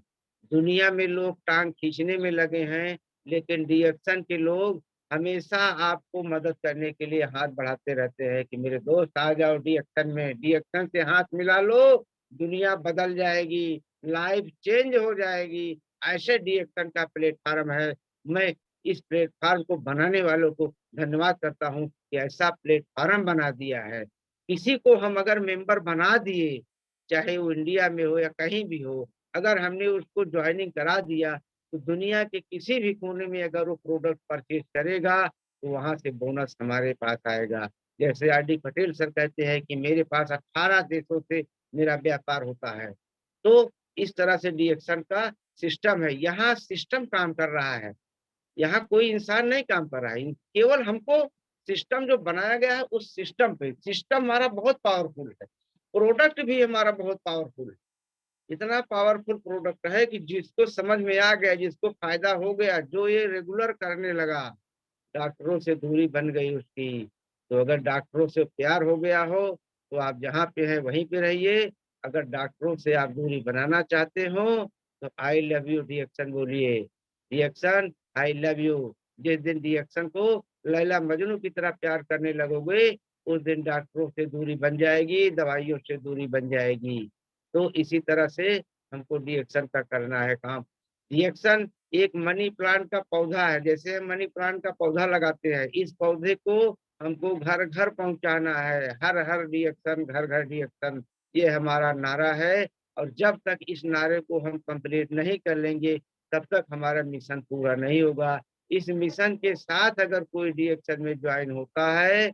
दुनिया में लोग टाँग खींचने में लगे हैं, लेकिन रिएक्शन के लोग हमेशा आपको मदद करने के लिए हाथ बढ़ाते रहते हैं कि मेरे दोस्त आ जाओ रिएक्शन में, रिएक्शन से हाथ मिला लो, दुनिया बदल जाएगी, लाइफ चेंज हो जाएगी। ऐसे रिएक्शन का प्लेटफ़ॉर्म है। मैं इस प्लेटफ़ॉर्म को बनाने वालों को धन्यवाद करता हूँ कि ऐसा प्लेटफ़ॉर्म बना दिया है। किसी को हम अगर मेंबर बना दिए, चाहे वो इंडिया में हो या कहीं भी हो, अगर हमने उसको जॉइनिंग करा दिया, तो दुनिया के किसी भी कोने में अगर वो प्रोडक्ट परचेज़ करेगा, तो वहाँ से बोनस हमारे पास आएगा। जैसे आर.डी. पटेल सर कहते हैं कि मेरे पास 18 देशों से मेरा व्यापार होता है। तो इस तरह से रिएक्शन का सिस्टम है, यहाँ सिस्टम काम कर रहा है। यहाँ कोई इंसान नहीं काम कर रहा है, केवल हमको सिस्टम जो बनाया गया है उस सिस्टम पे, सिस्टम हमारा बहुत पावरफुल है, प्रोडक्ट भी हमारा बहुत पावरफुल है। इतना पावरफुल प्रोडक्ट है कि जिसको समझ में आ गया, जिसको फ़ायदा हो गया, जो ये रेगुलर करने लगा, डॉक्टरों से दूरी बन गई उसकी। तो अगर डॉक्टरों से प्यार हो गया हो, तो आप जहाँ पे हैं वहीं पे रहिए। अगर डॉक्टरों से आप दूरी बनाना चाहते हो, तो आई लव यू रिएक्शन बोलिए। Reaction I love you. जिस दिन रिएक्शन को लैला मजनू की तरह प्यार करने लगोगे, उस दिन डॉक्टरों से दूरी बन जाएगी, दवाइयों से दूरी बन जाएगी। तो इसी तरह से हमको रिएक्शन का करना है काम। रिएक्शन एक मनी प्लांट का पौधा है। जैसे हम मनी प्लांट का पौधा लगाते हैं, इस पौधे को हमको घर घर पहुंचाना है। हर हर रिएक्शन, घर घर रिएक्शन, ये हमारा नारा है। और जब तक इस नारे को हम कंप्लीट नहीं कर लेंगे, तब तक हमारा मिशन पूरा नहीं होगा। इस मिशन के साथ अगर कोई रिएक्शन में ज्वाइन होता है,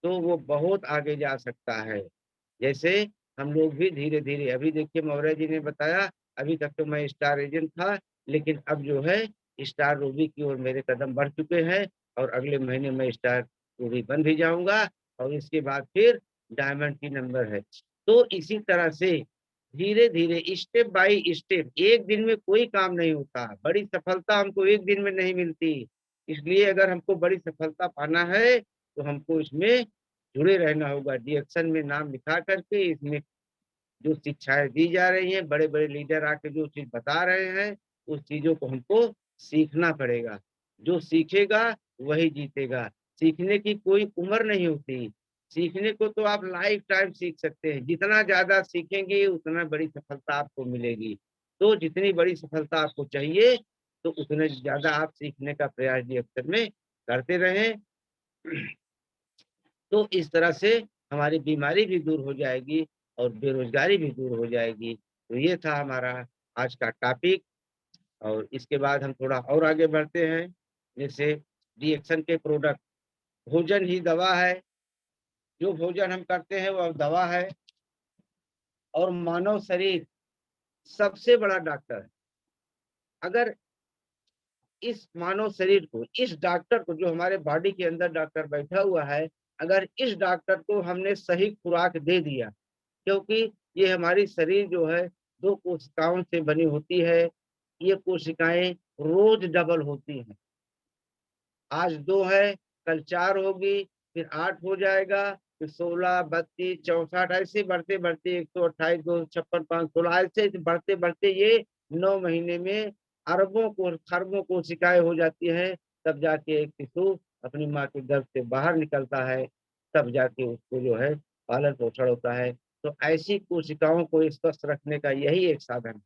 तो वो बहुत आगे जा सकता है। जैसे हम लोग भी धीरे धीरे, अभी देखिए मौर्य जी ने बताया, अभी तक तो मैं स्टार एजेंट था, लेकिन अब जो है स्टार रूबी की ओर मेरे कदम बढ़ चुके हैं। और अगले महीने मैं स्टार रूबी बन भी जाऊंगा, और इसके बाद फिर डायमंड की नंबर है। तो इसी तरह से धीरे धीरे, स्टेप बाय स्टेप, एक दिन में कोई काम नहीं होता। बड़ी सफलता हमको एक दिन में नहीं मिलती। इसलिए अगर हमको बड़ी सफलता पाना है, तो हमको इसमें जुड़े रहना होगा। रिएक्शन में नाम लिखा करके, इसमें जो शिक्षाएं दी जा रही हैं, बड़े बड़े लीडर आके जो चीज बता रहे हैं, उस चीजों को हमको सीखना पड़ेगा। जो सीखेगा वही जीतेगा। सीखने की कोई उम्र नहीं होती। सीखने को तो आप लाइफ टाइम सीख सकते हैं। जितना ज्यादा सीखेंगे, उतना बड़ी सफलता आपको मिलेगी। तो जितनी बड़ी सफलता आपको चाहिए, तो उतने ज्यादा आप सीखने का प्रयास रिएक्शन में करते रहें। तो इस तरह से हमारी बीमारी भी दूर हो जाएगी और बेरोजगारी भी दूर हो जाएगी। तो ये था हमारा आज का टॉपिक। और इसके बाद हम थोड़ा और आगे बढ़ते हैं। जैसे रिएक्शन के प्रोडक्ट, भोजन ही दवा है। जो भोजन हम करते हैं वह दवा है। और मानव शरीर सबसे बड़ा डॉक्टर है। अगर इस मानव शरीर को, इस डॉक्टर को, जो हमारे बॉडी के अंदर डॉक्टर बैठा हुआ है, अगर इस डॉक्टर को हमने सही खुराक दे दिया, क्योंकि ये हमारी शरीर जो है 2 कोशिकाओं से बनी होती है। ये कोशिकाएं रोज डबल होती हैं। आज 2 है, कल 4 होगी, फिर 8 हो जाएगा, फिर 16, 32, 64, ऐसे बढ़ते बढ़ते 128, 256, 516, ऐसे बढ़ते बढ़ते ये 9 महीने में अरबों को, खरबों कोशिकाएं हो जाती हैं। तब जाके एक शिशु अपनी माँ के गर्भ से बाहर निकलता है। तब जाके उसको जो है पालन पोषण होता है। तो ऐसी कोशिकाओं को स्वस्थ रखने का यही एक साधन है।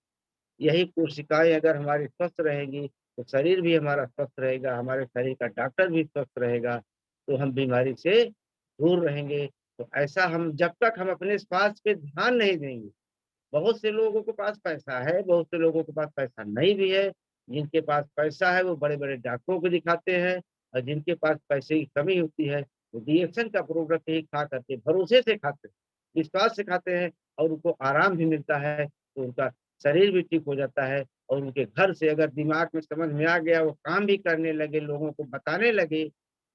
यही कोशिकाएं अगर हमारी स्वस्थ रहेंगी, तो शरीर भी हमारा स्वस्थ रहेगा, हमारे शरीर का डॉक्टर भी स्वस्थ रहेगा। तो हम बीमारी से दूर रहेंगे। तो ऐसा हम, जब तक हम अपने स्वास्थ्य पे ध्यान नहीं देंगे, बहुत से लोगों के पास पैसा है, बहुत से लोगों के पास पैसा नहीं भी है। जिनके पास पैसा है वो बड़े बड़े डॉक्टरों को दिखाते हैं, और जिनके पास पैसे की कमी होती है, वो रिएक्शन का प्रोडक्ट ही खा करके, भरोसे से खाते हैं, विश्वास से खाते हैं, और उनको आराम भी मिलता है। तो उनका शरीर भी ठीक हो जाता है। और उनके घर से अगर दिमाग में समझ में आ गया, वो काम भी करने लगे, लोगों को बताने लगे,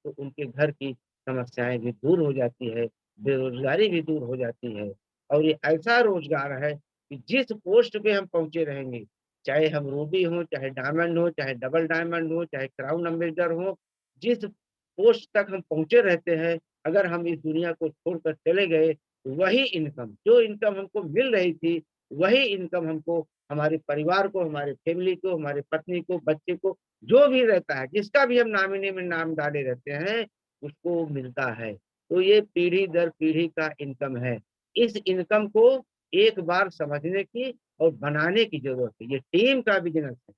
तो उनके घर की समस्याएं भी दूर हो जाती है, बेरोजगारी भी दूर हो जाती है। और ये ऐसा रोजगार है कि जिस पोस्ट पे हम पहुंचे रहेंगे, चाहे हम रूबी हो, चाहे डायमंड हो, चाहे डबल डायमंड हो, चाहे क्राउन एम्बेसडर हो, जिस पोस्ट तक हम पहुंचे रहते हैं, अगर हम इस दुनिया को छोड़कर चले गए, तो वही इनकम, जो इनकम हमको मिल रही थी, वही इनकम हमको, हमारे परिवार को, हमारे फैमिली को, हमारे पत्नी को, बच्चे को, जो भी रहता है, जिसका भी हम नॉमिनी में नाम डाले रहते हैं, उसको मिलता है। तो ये पीढ़ी दर पीढ़ी का इनकम है। इस इनकम को एक बार समझने की और बनाने की जरूरत है। ये टीम का बिजनेस है,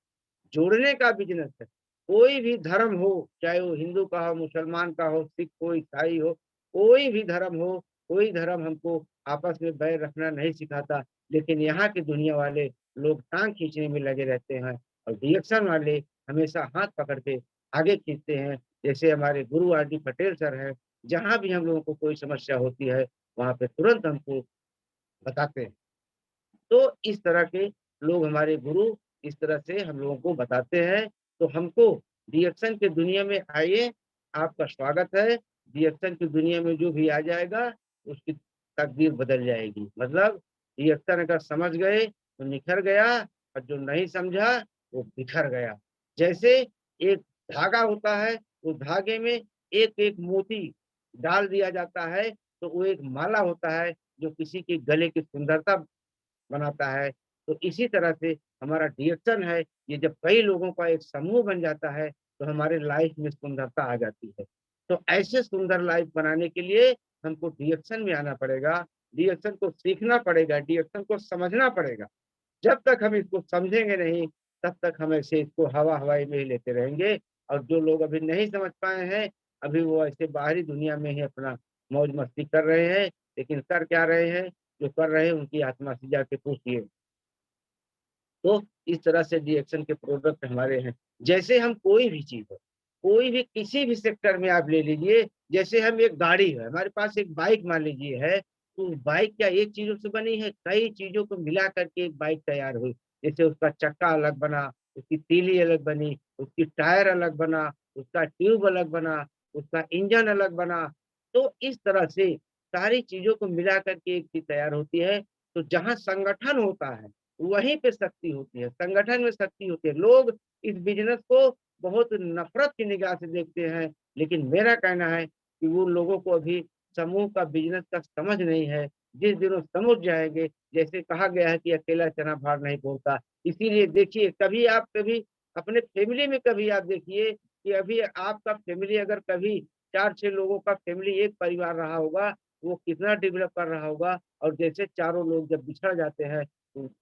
जोड़ने का बिजनेस है। कोई भी धर्म हो, चाहे वो हिंदू का हो, मुसलमान का हो, सिख हो, ईसाई हो, कोई भी धर्म हो, कोई धर्म हमको आपस में बैर रखना नहीं सिखाता। लेकिन यहाँ की दुनिया वाले लोग टांग खींचने में लगे रहते हैं, और रिएक्शन वाले हमेशा हाथ पकड़ के आगे खींचते हैं। जैसे हमारे गुरु आर डी पटेल सर हैं, जहाँ भी हम लोगों को कोई समस्या होती है, वहाँ पे तुरंत हमको बताते हैं। तो इस तरह के लोग हमारे गुरु इस तरह से हम लोगों को बताते हैं। तो हमको रिएक्शन की दुनिया में आइए, आपका स्वागत है। रिएक्शन की दुनिया में जो भी आ जाएगा, उसकी तकदीर बदल जाएगी। मतलब रिएक्शन अगर समझ गए तो निखर गया, और जो नहीं समझा वो बिखर गया। जैसे एक धागा होता है, उस धागे में एक एक मोती डाल दिया जाता है, तो वो एक माला होता है, जो किसी के गले की सुंदरता बनाता है। तो इसी तरह से हमारा डिएक्शन है, ये जब कई लोगों का एक समूह बन जाता है तो हमारे लाइफ में सुंदरता आ जाती है। तो ऐसे सुंदर लाइफ बनाने के लिए हमको डिएक्शन में आना पड़ेगा, डिएक्शन को सीखना पड़ेगा, डिएक्शन को समझना पड़ेगा। जब तक हम इसको समझेंगे नहीं, तब तक हम ऐसे इसको हवा-हवाई में ही लेते रहेंगे। और जो लोग अभी नहीं समझ पाए हैं, अभी वो ऐसे बाहरी दुनिया में ही अपना मौज-मस्ती कर रहे हैं, लेकिन कर क्या रहे हैं? जो कर रहे हैं उनकी आत्मा से जाके पूछिए। तो इस तरह से रिएक्शन के प्रोडक्ट हमारे हैं। जैसे हम कोई भी चीज़ है, कोई भी किसी भी सेक्टर में आप ले लीजिए, जैसे हम एक गाड़ी है, हमारे पास एक बाइक मान लीजिए है, तो बाइक क्या एक चीज़ों से बनी है? कई चीज़ों को मिला कर के एक बाइक तैयार हुई। जैसे उसका चक्का अलग बना, उसकी तीली अलग बनी, उसकी टायर अलग बना, उसका ट्यूब अलग बना, उसका इंजन अलग बना। तो इस तरह से सारी चीज़ों को मिला कर के एक चीज़ तैयार होती है। तो जहाँ संगठन होता है वहीं पे शक्ति होती है, संगठन में शक्ति होती है। लोग इस बिज़नेस को बहुत नफ़रत की निगाह से देखते हैं, लेकिन मेरा कहना है कि वो लोगों को अभी समूह का बिज़नेस का समझ नहीं है। जिस दिन वो समझ जाएँगे, जैसे कहा गया है कि अकेला चना भार नहीं फोड़ता। इसीलिए देखिए, कभी अपने फैमिली में कभी आप देखिए कि अभी आपका फैमिली अगर कभी 4-6 लोगों का फैमिली एक परिवार रहा होगा, वो कितना डेवलप कर रहा होगा। और जैसे चारों लोग जब बिछड़ जाते हैं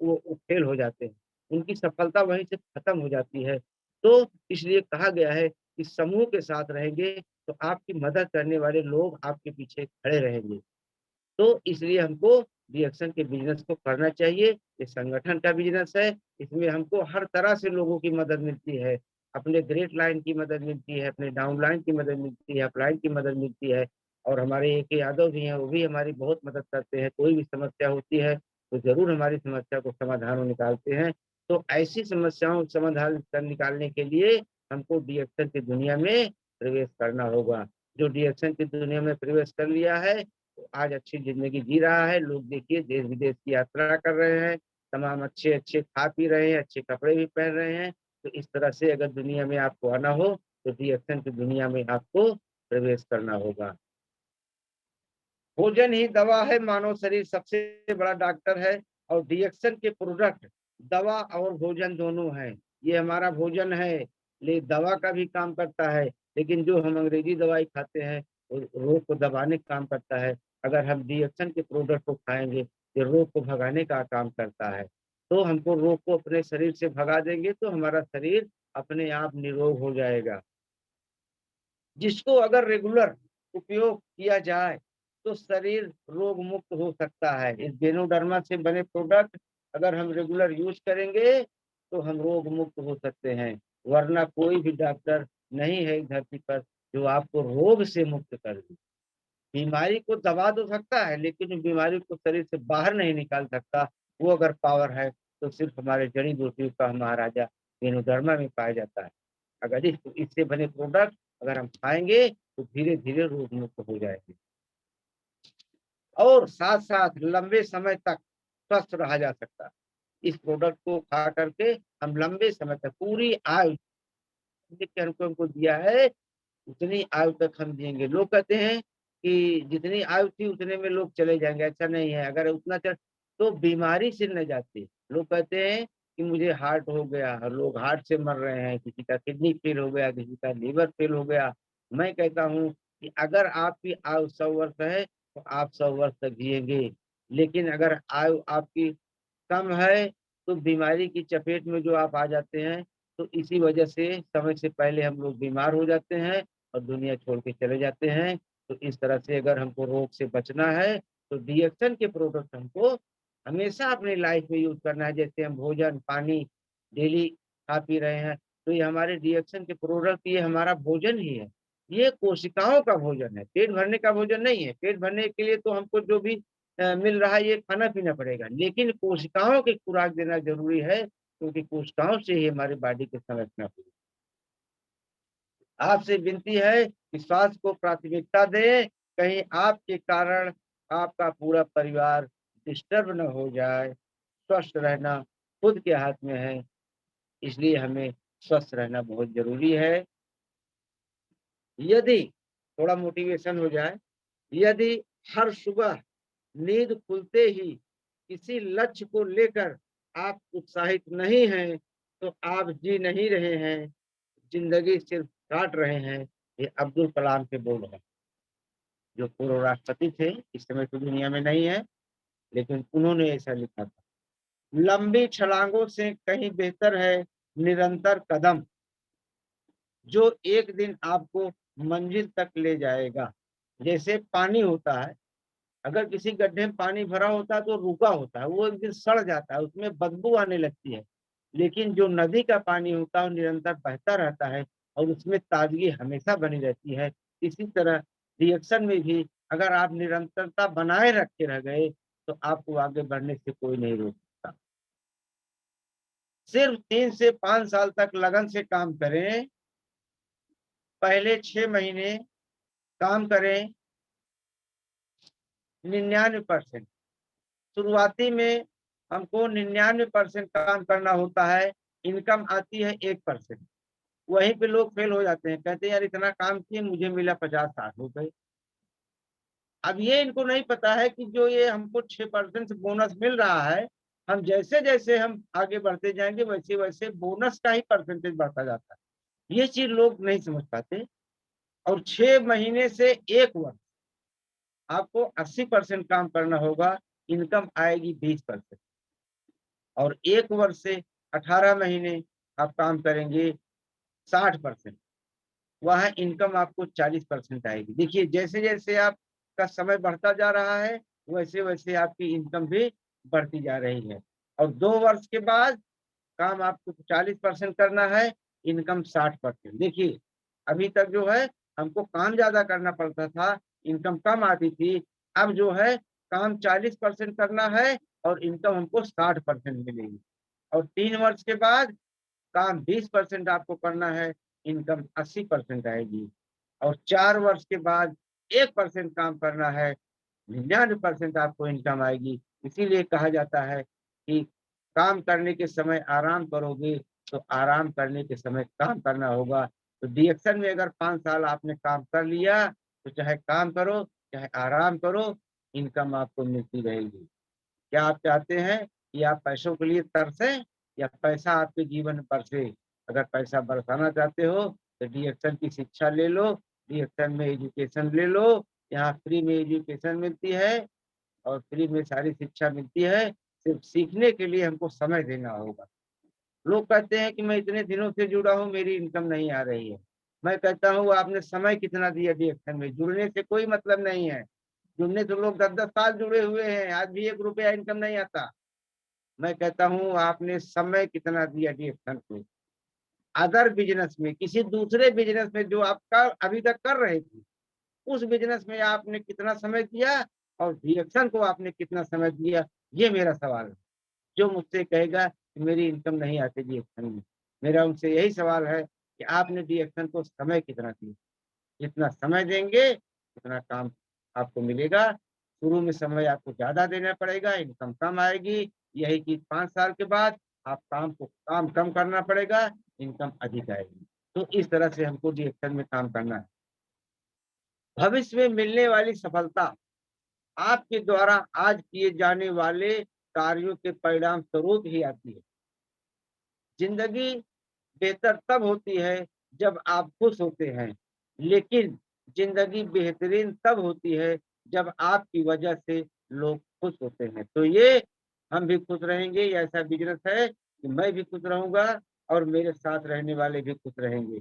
वो फेल हो जाते हैं। उनकी सफलता वहीं से खत्म हो जाती है। तो इसलिए कहा गया है कि समूह के साथ रहेंगे तो आपकी मदद करने वाले लोग आपके पीछे खड़े रहेंगे। तो इसलिए हमको रिएक्शन के बिज़नेस को करना चाहिए। ये संगठन का बिज़नेस है, इसमें हमको हर तरह से लोगों की मदद मिलती है। अपने ग्रेट लाइन की मदद मिलती है, अपने डाउन लाइन की मदद मिलती है, अपलाइन की मदद मिलती है। और हमारे ए के यादव भी हैं, वो भी हमारी बहुत मदद करते हैं। कोई भी समस्या होती है, तो ज़रूर हमारी समस्या को समाधान वो निकालते हैं। तो ऐसी समस्याओं का समाधान कर निकालने के लिए हमको रिएक्शन की दुनिया में प्रवेश करना होगा। जो रिएक्शन की दुनिया में प्रवेश कर लिया है तो आज अच्छी ज़िंदगी जी रहा है। लोग देखिए देश-विदेश की यात्रा कर रहे हैं, तमाम अच्छे-अच्छे खा पी रहे हैं, अच्छे कपड़े भी पहन रहे हैं। तो इस तरह से अगर दुनिया में आपको आना हो, तो रिएक्शन की दुनिया में आपको प्रवेश करना होगा। भोजन ही दवा है, मानव शरीर सबसे बड़ा डॉक्टर है। और रिएक्शन के प्रोडक्ट दवा और भोजन दोनों हैं। ये हमारा भोजन है, ले दवा का भी काम करता है, लेकिन जो हम अंग्रेजी दवाई खाते हैं, वो रोग को दबाने का काम करता है। अगर हम रिएक्शन के प्रोडक्ट को खाएँगे, ये रोग को भगाने का काम करता है। तो हमको रोग को अपने शरीर से भगा देंगे, तो हमारा शरीर अपने आप निरोग हो जाएगा। जिसको अगर रेगुलर उपयोग किया जाए, तो शरीर रोग मुक्त हो सकता है। इस जेनोडर्मा से बने प्रोडक्ट अगर हम रेगुलर यूज़ करेंगे, तो हम रोग मुक्त हो सकते हैं। वरना कोई भी डॉक्टर नहीं है इस धरती पर जो आपको रोग से मुक्त कर दे। बीमारी को दबा तो सकता है, लेकिन उस बीमारी को शरीर से बाहर नहीं निकाल सकता। वो अगर पावर है, तो सिर्फ़ हमारे जड़ी-बूटियों का महाराजा जेनोडर्मा में पाया जाता है। अगर इससे बने प्रोडक्ट अगर हम खाएँगे, तो धीरे-धीरे रोग मुक्त हो जाएँगे। और साथ-साथ लंबे समय तक स्वस्थ रहा जा सकता है। इस प्रोडक्ट को खा करके हम लंबे समय तक पूरी आयु लिख के हमको दिया है, उतनी आयु तक हम जिएँगे। लोग कहते हैं कि जितनी आयु थी उतने में लोग चले जाएँगे, ऐसा नहीं है। अगर उतना तो बीमारी से न जाते। लोग कहते हैं कि मुझे हार्ट हो गया, और लोग हार्ट से मर रहे हैं, किसी का किडनी फेल हो गया, किसी का लीवर फेल हो गया। मैं कहता हूँ कि अगर आपकी आयु 100 वर्ष है, तो आप 100 वर्ष तक जिएँगे। लेकिन अगर आयु आपकी कम है, तो बीमारी की चपेट में जो आप आ जाते हैं, तो इसी वजह से समय से पहले हम लोग बीमार हो जाते हैं और दुनिया छोड़ के चले जाते हैं। तो इस तरह से अगर हमको रोग से बचना है, तो रिएक्शन के प्रोडक्ट हमको हमेशा अपनी लाइफ में यूज़ करना है। जैसे हम भोजन, पानी डेली खा पी रहे हैं, तो ये हमारे रिएक्शन के प्रोडक्ट ये हमारा भोजन ही है। ये कोशिकाओं का भोजन है, पेट भरने का भोजन नहीं है। पेट भरने के लिए तो हमको जो भी मिल रहा है ये खाना-पीना पड़ेगा, लेकिन कोशिकाओं की खुराक देना ज़रूरी है, क्योंकि कोशिकाओं से ही हमारी बॉडी की संरचना हुई। आपसे विनती है कि स्वास्थ्य को प्राथमिकता दें, कहीं आपके कारण आपका पूरा परिवार डिस्टर्ब ना हो जाए। स्वस्थ रहना खुद के हाथ में है, इसलिए हमें स्वस्थ रहना बहुत ज़रूरी है। यदि थोड़ा मोटिवेशन हो जाए, यदि हर सुबह नींद खुलते ही किसी लक्ष्य को लेकर आप उत्साहित नहीं हैं तो आप जी नहीं रहे हैं, जिंदगी सिर्फ काट रहे हैं। ये अब्दुल कलाम के बोल हैं, जो पूर्व राष्ट्रपति थे, इस समय तो दुनिया में नहीं है, लेकिन उन्होंने ऐसा लिखा था। लंबी छलांगों से कहीं बेहतर है निरंतर कदम, जो एक दिन आपको मंजिल तक ले जाएगा। जैसे पानी होता है, अगर किसी गड्ढे में पानी भरा होता है तो रुका होता है, वो एक दिन सड़ जाता है, उसमें बदबू आने लगती है। लेकिन जो नदी का पानी होता है वो निरंतर बहता रहता है और उसमें ताजगी हमेशा बनी रहती है। इसी तरह रिएक्शन में भी अगर आप निरंतरता बनाए रख के रह गए तो आपको आगे बढ़ने से कोई नहीं रोक सकता। सिर्फ 3 से 5 साल तक लगन से काम करें। पहले 6 महीने काम करें 99%। शुरुआती में हमको 99% काम करना होता है, इनकम आती है 1%। वहीं पे लोग फेल हो जाते हैं, कहते हैं यार इतना काम किए मुझे मिला 50-60 रुपए। अब ये इनको नहीं पता है कि जो ये हमको 6% बोनस मिल रहा है, हम जैसे-जैसे हम आगे बढ़ते जाएँगे वैसे-वैसे बोनस का ही परसेंटेज बढ़ता जाता है। ये चीज़ लोग नहीं समझ पाते और 6 महीने से 1 वर्ष आपको 80% काम करना होगा, इनकम आएगी 20%। और 1 वर्ष से 18 महीने आप काम करेंगे 60%, वहाँ इनकम आपको 40% आएगी। देखिए जैसे-जैसे आपका समय बढ़ता जा रहा है, वैसे-वैसे आपकी इनकम भी बढ़ती जा रही है। और 2 वर्ष के बाद काम आपको 40% करना है, इनकम 60%। देखिए, अभी तक जो है हमको काम ज़्यादा करना पड़ता था, इनकम कम आती थी। अब जो है काम 40% करना है और इनकम हमको 60% मिलेगी। और 3 वर्ष के बाद काम 20% आपको करना है, इनकम 80% आएगी। और 4 वर्ष के बाद 1% काम करना है, 99% आपको इनकम आएगी। इसीलिए कहा जाता है कि काम करने के समय आराम करोगे, तो आराम करने के समय काम करना होगा। तो डीएक्शन में अगर 5 साल आपने काम कर लिया, तो चाहे काम करो, चाहे आराम करो, इनकम आपको मिलती रहेगी। क्या आप चाहते हैं कि आप पैसों के लिए तरसें या पैसा आपके जीवन में बरसे? अगर पैसा बरसाना चाहते हो तो डीएक्शन की शिक्षा ले लो, डीएक्शन में एजुकेशन ले लो, यहाँ फ्री में एजुकेशन मिलती है और फ्री में सारी शिक्षा मिलती है, सिर्फ सीखने के लिए हमको समय देना होगा। लोग कहते हैं कि मैं इतने दिनों से जुड़ा हूँ, मेरी इनकम नहीं आ रही है। मैं कहता हूँ आपने समय कितना दिया डीएक्शन में, जुड़ने से कोई मतलब नहीं है। जुड़ने से लोग 10-10 साल जुड़े हुए हैं, आज भी 1 रुपया इनकम नहीं आता। मैं कहता हूँ आपने समय कितना दिया डीएक्शन को। अदर बिज़नेस में, किसी दूसरे बिज़नेस में जो आपका अभी तक कर रहे थे, उस बिज़नेस में आपने कितना समय दिया और डीएक्शन को आपने कितना समय दिया, ये मेरा सवाल है। जो मुझसे कहेगा कि मेरी इनकम नहीं आती डीएक्शन में, मेरा उनसे यही सवाल है कि आपने डीएक्शन को समय कितना दिया? जितना समय देंगे, उतना काम आपको मिलेगा। शुरू में समय आपको ज़्यादा देना पड़ेगा, इनकम कम आएगी। यही चीज़ 5 साल के बाद आप काम कम करना पड़ेगा, इनकम अधिक आएगी। तो इस तरह से हमको डीएक्शन में काम करना है। भविष्य में मिलने वाली सफलता आपके द्वारा आज किए जाने वाले कार्यों के परिणाम स्वरूप ही आती है। ज़िंदगी बेहतर तब होती है जब आप खुश होते हैं, लेकिन ज़िंदगी बेहतरीन तब होती है जब आपकी वजह से लोग खुश होते हैं। तो ये हम भी खुश रहेंगे, ये ऐसा बिज़नेस है कि मैं भी खुश रहूँगा और मेरे साथ रहने वाले भी खुश रहेंगे।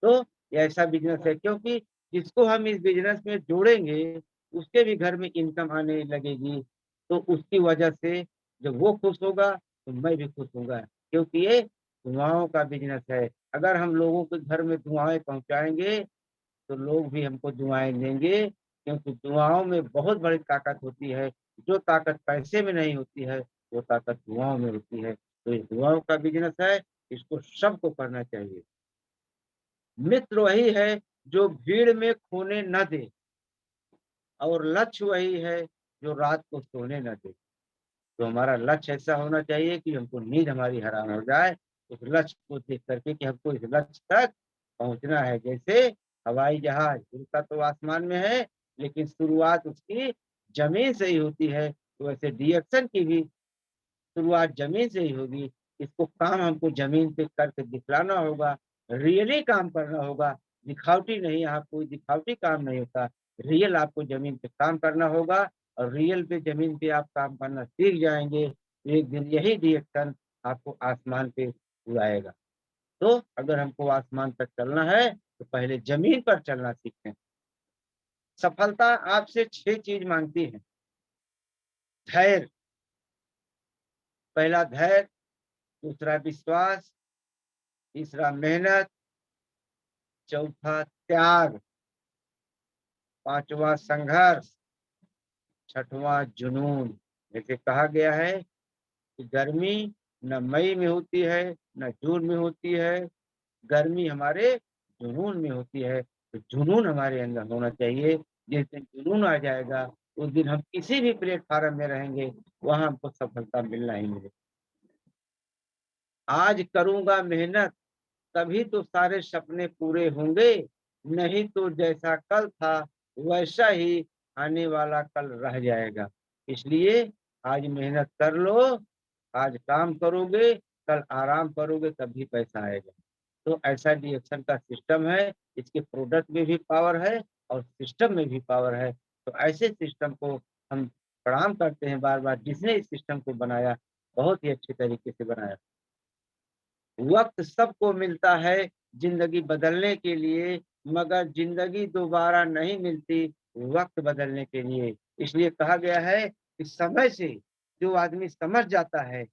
तो ये ऐसा बिज़नेस है क्योंकि जिसको हम इस बिज़नेस में जोड़ेंगे, उसके भी घर में इनकम आने लगेगी। तो उसकी वजह से जब वो खुश होगा, तो मैं भी खुश होऊँगा क्योंकि ये दुआओं का बिज़नेस है। अगर हम लोगों के घर में दुआएँ पहुँचाएँगे, तो लोग भी हमको दुआएँ देंगे क्योंकि दुआओं में बहुत बड़ी ताकत होती है। जो ताकत पैसे में नहीं होती है, वो ताकत दुआओं में होती है। तो ये दुआओं का बिज़नेस है, इसको सबको करना चाहिए। मित्र वही है जो भीड़ में खोने न दे और लक्ष्य वही है जो रात को सोने न दे। तो हमारा लक्ष्य ऐसा होना चाहिए कि हमको नींद हमारी हराम हो जाए, उस लक्ष्य को देख करके कि हमको इस लक्ष्य तक पहुँचना है। जैसे हवाई जहाज उड़ता तो आसमान में है, लेकिन शुरुआत उसकी ज़मीन से ही होती है, तो वैसे डीएक्शन की भी शुरुआत जमीन से ही होगी। इसको काम हमको जमीन पे करके दिखलाना होगा, रियली काम करना होगा, दिखावटी नहीं। यहाँ कोई दिखावटी काम नहीं होता, रियल आपको जमीन पे काम करना होगा और रियल पे जमीन पे आप काम करना सीख जाएंगे, तो एक दिन यही रिएक्शन आपको आसमान पे उड़ाएगा। तो अगर हमको आसमान तक चलना है तो पहले जमीन पर चलना सीखें। सफलता आपसे 6 चीज मांगती है। धैर्य, पहला धैर्य, दूसरा विश्वास, तीसरा मेहनत, चौथा त्याग, पांचवा संघर्ष, छठवां जुनून। जैसे कहा गया है कि गर्मी न मई में होती है न जून में होती है, गर्मी हमारे जुनून में होती है। तो जुनून हमारे अंदर होना चाहिए। जिस दिन जुनून आ जाएगा उस दिन हम किसी भी प्लेटफार्म में रहेंगे, वहां हमको सफलता मिलना ही मिलेगी। आज करूंगा मेहनत तभी तो सारे सपने पूरे होंगे, नहीं तो जैसा कल था वैसा ही आने वाला कल रह जाएगा। इसलिए आज मेहनत कर लो, आज काम करोगे, कल आराम करोगे तभी पैसा आएगा। तो ऐसा डिएक्शन का सिस्टम है, इसके प्रोडक्ट में भी पावर है और सिस्टम में भी पावर है। तो ऐसे सिस्टम को हम प्रणाम करते हैं बार बार, जिसने इस सिस्टम को बनाया, बहुत ही अच्छे तरीके से बनाया। वक्त सबको मिलता है जिंदगी बदलने के लिए, मगर जिंदगी दोबारा नहीं मिलती वक्त बदलने के लिए। इसलिए कहा गया है कि समय से जो आदमी समझ जाता है,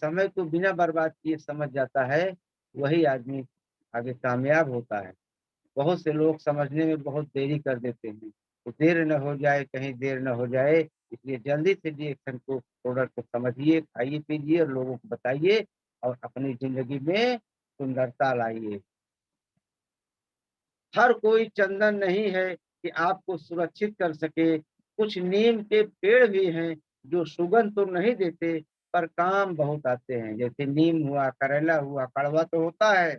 समय को बिना बर्बाद किए समझ जाता है, वही आदमी आगे कामयाब होता है। बहुत से लोग समझने में बहुत देरी कर देते हैं, तो देर न हो जाए, कहीं देर न हो जाए, इसलिए जल्दी से रिएक्शन को, प्रोडक्ट को समझिए, खाइए पीजिए और लोगों को बताइए और अपनी जिंदगी में सुंदरता लाइए। हर कोई चंदन नहीं है कि आपको सुरक्षित कर सके। कुछ नीम के पेड़ भी हैं जो सुगंध तो नहीं देते पर काम बहुत आते हैं। जैसे नीम हुआ, करेला हुआ, कड़वा तो होता है।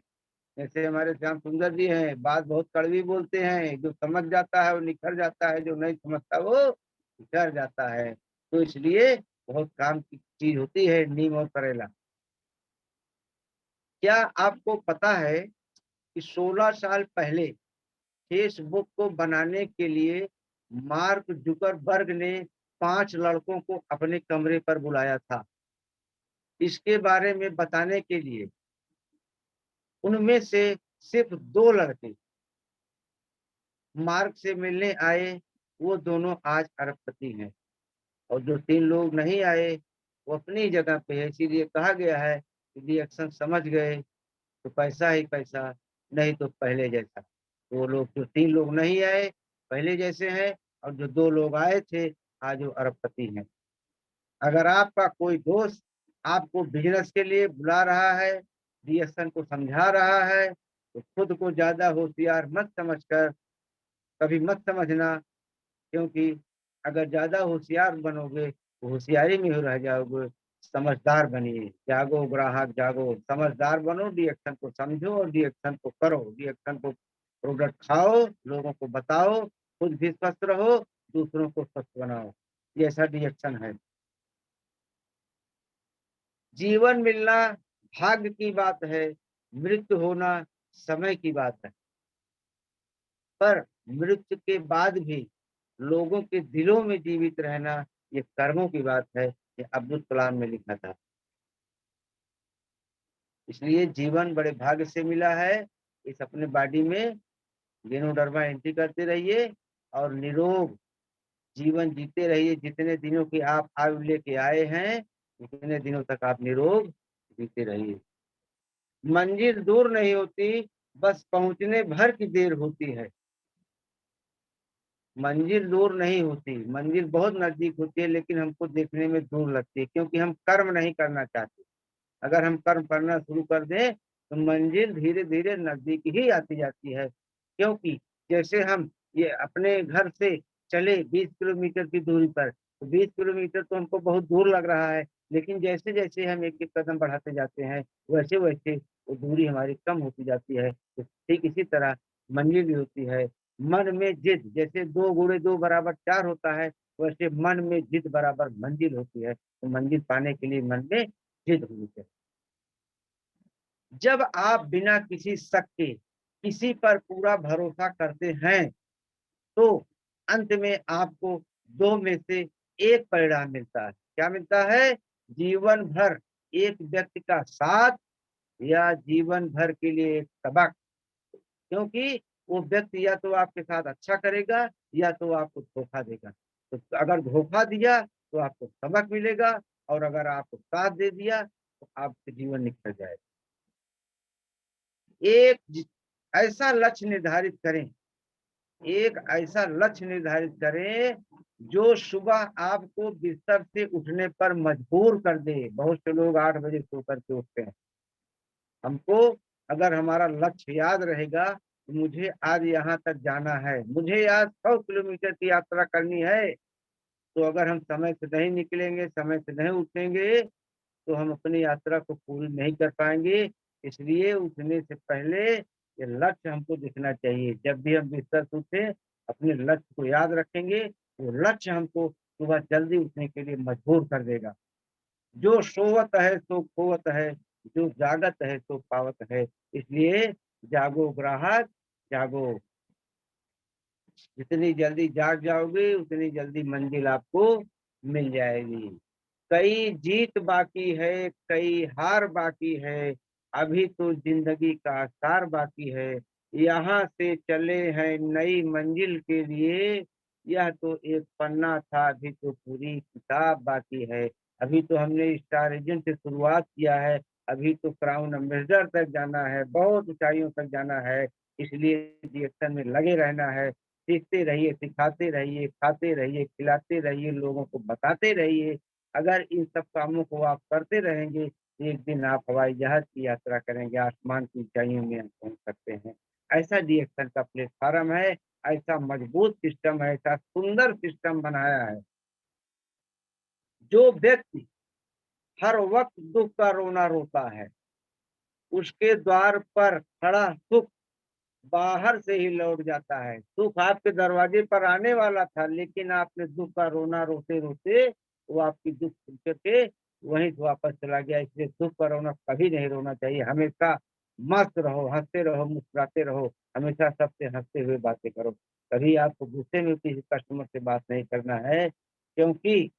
जैसे हमारे श्याम सुंदर जी हैं, बात बहुत कड़वी बोलते हैं, जो समझ जाता है वो निखर जाता है, जो नहीं समझता वो बिखर जाता है। तो इसलिए बहुत काम की चीज होती है नीम और करेला। क्या आपको पता है कि 16 साल पहले फेसबुक को बनाने के लिए मार्क जुकरबर्ग ने 5 लड़कों को अपने कमरे पर बुलाया था, इसके बारे में बताने के लिए। उनमें से सिर्फ 2 लड़के मार्क से मिलने आए, वो दोनों आज अरबपति हैं। और जो 3 लोग नहीं आए वो अपनी जगह पे है। इसीलिए कहा गया है कि रिएक्शन समझ गए तो पैसा ही पैसा, नहीं तो पहले जैसा। वो लोग, जो 3 लोग नहीं आए, पहले जैसे हैं, और जो 2 लोग आए थे आज वो अरबपति हैं। अगर आपका कोई दोस्त आपको बिजनेस के लिए बुला रहा है, रिएक्शन को समझा रहा है, तो खुद को ज्यादा होशियार मत समझकर कभी मत समझना। क्योंकि अगर ज़्यादा होशियार बनोगे, तो होशियारी में ही रह जाओगे। समझदार बनिए, जागो ग्राहक जागो, समझदार बनो, रिएक्शन को समझो और रिएक्शन को करो, रिएक्शन को प्रोडक्ट खाओ, लोगों को बताओ, खुद भी स्वस्थ रहो, दूसरों को स्वस्थ बनाओ। ये ऐसा रिएक्शन है। जीवन मिलना भाग्य की बात है, मृत्यु होना समय की बात है। पर मृत्यु के बाद भी लोगों के दिलों में जीवित रहना, ये कर्मों की बात है। ये अब्दुल कलाम ने लिखा था। इसलिए जीवन बड़े भाग्य से मिला है। इस अपने बॉडी में गेनोडर्मा एंट्री करते रहिए और निरोग जीवन जीते रहिए। जितने दिनों की आप आयु लेके आए हैं, उतने दिनों तक आप निरोग जीते रहिए। मंजिल दूर नहीं होती, बस पहुंचने भर की देर होती है। मंजिल दूर नहीं होती, मंजिल बहुत नजदीक होती है, लेकिन हमको देखने में दूर लगती है क्योंकि हम कर्म नहीं करना चाहते। अगर हम कर्म करना शुरू कर दें तो मंजिल धीरे धीरे नजदीक ही आती जाती है। क्योंकि जैसे हम ये अपने घर से चले 20 किलोमीटर की दूरी पर, तो 20 किलोमीटर तो हमको बहुत दूर लग रहा है, लेकिन जैसे जैसे हम एक एक कदम बढ़ाते जाते हैं, वैसे वैसे वो दूरी हमारी कम होती जाती है। तो ठीक इसी तरह मंजिल भी होती है। मन में जिद, जैसे 2 गुणे 2 बराबर 4 होता है, वैसे मन में जिद बराबर मंजिल होती है। तो मंजिल पाने के लिए मन में जिद होनी चाहिए। जब आप बिना किसी शक के किसी पर पूरा भरोसा करते हैं, तो अंत में आपको 2 में से 1 परिणाम मिलता है। क्या मिलता है? जीवन भर एक व्यक्ति का साथ या जीवन भर के लिए एक सबक। क्योंकि वो व्यक्ति या तो आपके साथ अच्छा करेगा या तो आपको धोखा देगा। तो अगर धोखा दिया तो आपको सबक मिलेगा, और अगर आपको साथ दे दिया तो आपका जीवन निखर जाएगा। एक ज ऐसा लक्ष्य निर्धारित करें, एक ऐसा लक्ष्य निर्धारित करें जो सुबह आपको बिस्तर से उठने पर मजबूर कर दे। बहुत से लोग 8 बजे सो कर के उठते हैं। हमको अगर हमारा लक्ष्य याद रहेगा, तो मुझे आज यहाँ तक जाना है, मुझे आज 100 किलोमीटर की यात्रा करनी है, तो अगर हम समय से नहीं निकलेंगे, समय से नहीं उठेंगे, तो हम अपनी यात्रा को पूरी नहीं कर पाएँगे। इसलिए उठने से पहले ये लक्ष्य हमको दिखना चाहिए। जब भी हम बिस्तर से उठें, अपने लक्ष्य को याद रखेंगे, वो लक्ष्य हमको सुबह जल्दी उठने के लिए मजबूर कर देगा। जो सोवत है सो खोवत है, जो जागत है सो पावत है। इसलिए जागो ग्राहक, जागो। जितनी जल्दी जाग जाओगे, उतनी जल्दी मंजिल आपको मिल जाएगी। कई जीत बाकी है, कई हार बाकी है, अभी तो जिंदगी का सार बाकी है। यहाँ से चले हैं नई मंजिल के लिए, यह तो एक पन्ना था, अभी तो पूरी किताब बाकी है। अभी तो हमने स्टार एजेंट से शुरुआत किया है, अभी तो क्राउन एम्बेसडर तक जाना है, बहुत ऊंचाइयों तक जाना है। इसलिए रिएक्शन में लगे रहना है। सीखते रहिए, सिखाते रहिए, खाते रहिए, खिलाते रहिए, लोगों को बताते रहिए। अगर इन सब कामों को आप करते रहेंगे, एक दिन आप हवाई जहाज की यात्रा करेंगे, आसमान की ऊंचाइयों में हम पहुंच सकते हैं। ऐसा डीएक्शन का प्लेटफॉर्म है, ऐसा मजबूत सिस्टम है, ऐसा सुंदर सिस्टम बनाया है। जो व्यक्ति हर वक्त दुख का रोना रोता है, उसके द्वार पर खड़ा सुख बाहर से ही लौट जाता है। सुख आपके दरवाजे पर आने वाला था, लेकिन आपने दुख का रोना रोते रोते वो आपकी दुख सुन के वहीं से वापस चला गया। इसलिए दुख का रोना कभी नहीं रोना चाहिए। हमेशा मस्त रहो, हंसते रहो, मुस्कुराते रहो, हमेशा सबसे हंसते हुए बातें करो। कभी आपको गुस्से में किसी कस्टमर से बात नहीं करना है, क्योंकि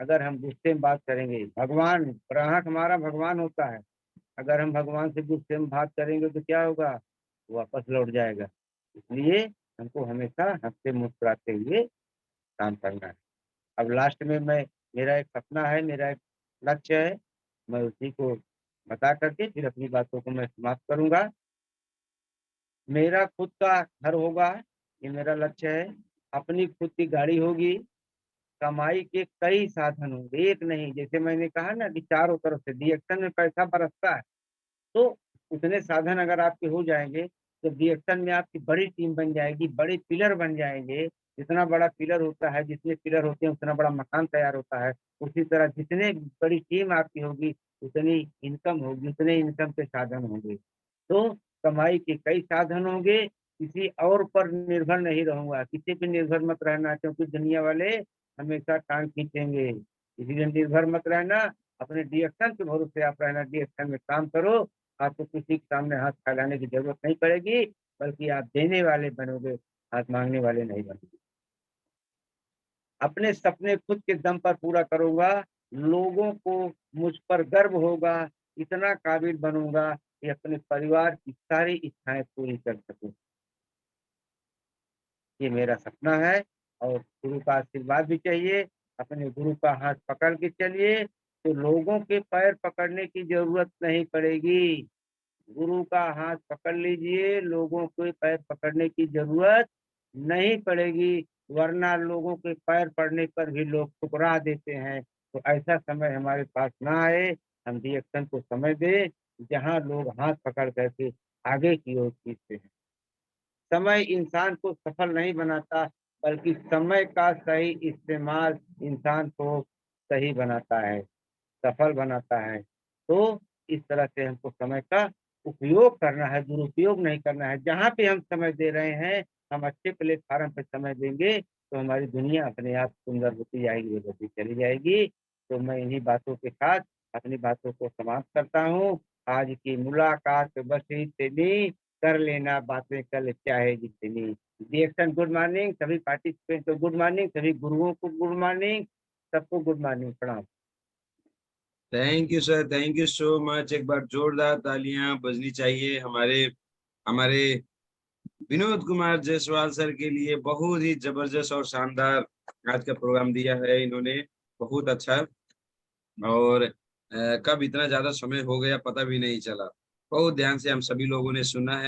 अगर हम गुस्से में बात करेंगे, भगवान ग्राहक हमारा भगवान होता है, अगर हम भगवान से गुस्से में बात करेंगे तो क्या होगा? वापस लौट जाएगा। इसलिए हमको हमेशा हँसते मुस्कुराते हुए काम करना है। अब लास्ट में मैं मेरा एक सपना है, मेरा एक लक्ष्य है, मैं उसी को बता करके फिर अपनी बातों को मैं समाप्त करूँगा। मेरा खुद का घर होगा, ये मेरा लक्ष्य है। अपनी खुद की गाड़ी होगी, कमाई के कई साधन होंगे, एक नहीं। जैसे मैंने कहा ना कि चारों तरफ से रिएक्शन में पैसा बरसता है। तो उतने साधन अगर आपके हो जाएँगे, तो रिएक्शन में आपकी बड़ी टीम बन जाएगी, बड़े पिलर बन जाएँगे। जितना बड़ा पिलर होता है, जितने पिलर होते हैं, उतना बड़ा मकान तैयार होता है। उसी तरह जितने बड़ी टीम आपकी होगी, उतनी इनकम होगी, उतने इनकम के साधन होंगे। तो कमाई के कई साधन होंगे, किसी और पर निर्भर नहीं रहूँगा, किसी पे निर्भर मत रहना, क्योंकि दुनिया वाले हमेशा टाँग खींचेंगे। इसीलिए निर्भर मत रहना, अपने रिएक्शन के भरोसे आप रहना, रिएक्शन में काम करो। आपको किसी के सामने हाथ फैलाने की ज़रूरत नहीं पड़ेगी, बल्कि आप देने वाले बनोगे, हाथ माँगने वाले नहीं बनोगे। अपने सपने खुद के दम पर पूरा करूँगा, लोगों को मुझ पर गर्व होगा, इतना काबिल बनूँगा कि अपने परिवार की सारी इच्छाएँ पूरी कर सकूँ। ये मेरा सपना है, और गुरु का आशीर्वाद भी चाहिए। अपने गुरु का हाथ पकड़ के चलिए, तो लोगों के पैर पकड़ने की ज़रूरत नहीं पड़ेगी। गुरु का हाथ पकड़ लीजिए, लोगों के पैर पकड़ने की ज़रूरत नहीं पड़ेगी, वरना लोगों के पैर पड़ने पर भी लोग ठुकरा देते हैं। तो ऐसा समय हमारे पास ना आए, हम रिएक्शन को समय दें, जहाँ लोग हाथ पकड़ कर के आगे की ओर खींचते हैं। समय इंसान को सफल नहीं बनाता, बल्कि समय का सही इस्तेमाल इंसान को सही बनाता है, सफल बनाता है। तो इस तरह से हमको समय का उपयोग करना है, दुरुपयोग नहीं करना है। जहाँ पे हम समय दे रहे हैं, हम अच्छे प्लेटफार्म पर समय देंगे तो हमारी दुनिया अपने आप सुंदर होती जाएगी, बढ़ती चली जाएगी। तो मैं इन्हीं बातों के साथ अपनी बातों को समाप्त करता हूँ। आज की मुलाकात बस इतनी, कर लेना बातें कल चाहे जितनी। रिएक्शन गुड मॉर्निंग, सभी पार्टिसिपेंट को गुड मॉर्निंग, सभी गुरुओं को गुड मॉर्निंग, सबको गुड मॉर्निंग, प्रणाम। Thank you sir, thank you so much. एक बार जोरदार तालियां बजनी चाहिए हमारे हमारे विनोद कुमार जायसवाल सर के लिए। बहुत ही जबरदस्त और शानदार आज का प्रोग्राम दिया है इन्होंने, बहुत अच्छा। और कब इतना ज्यादा समय हो गया पता भी नहीं चला। बहुत ध्यान से हम सभी लोगों ने सुना है।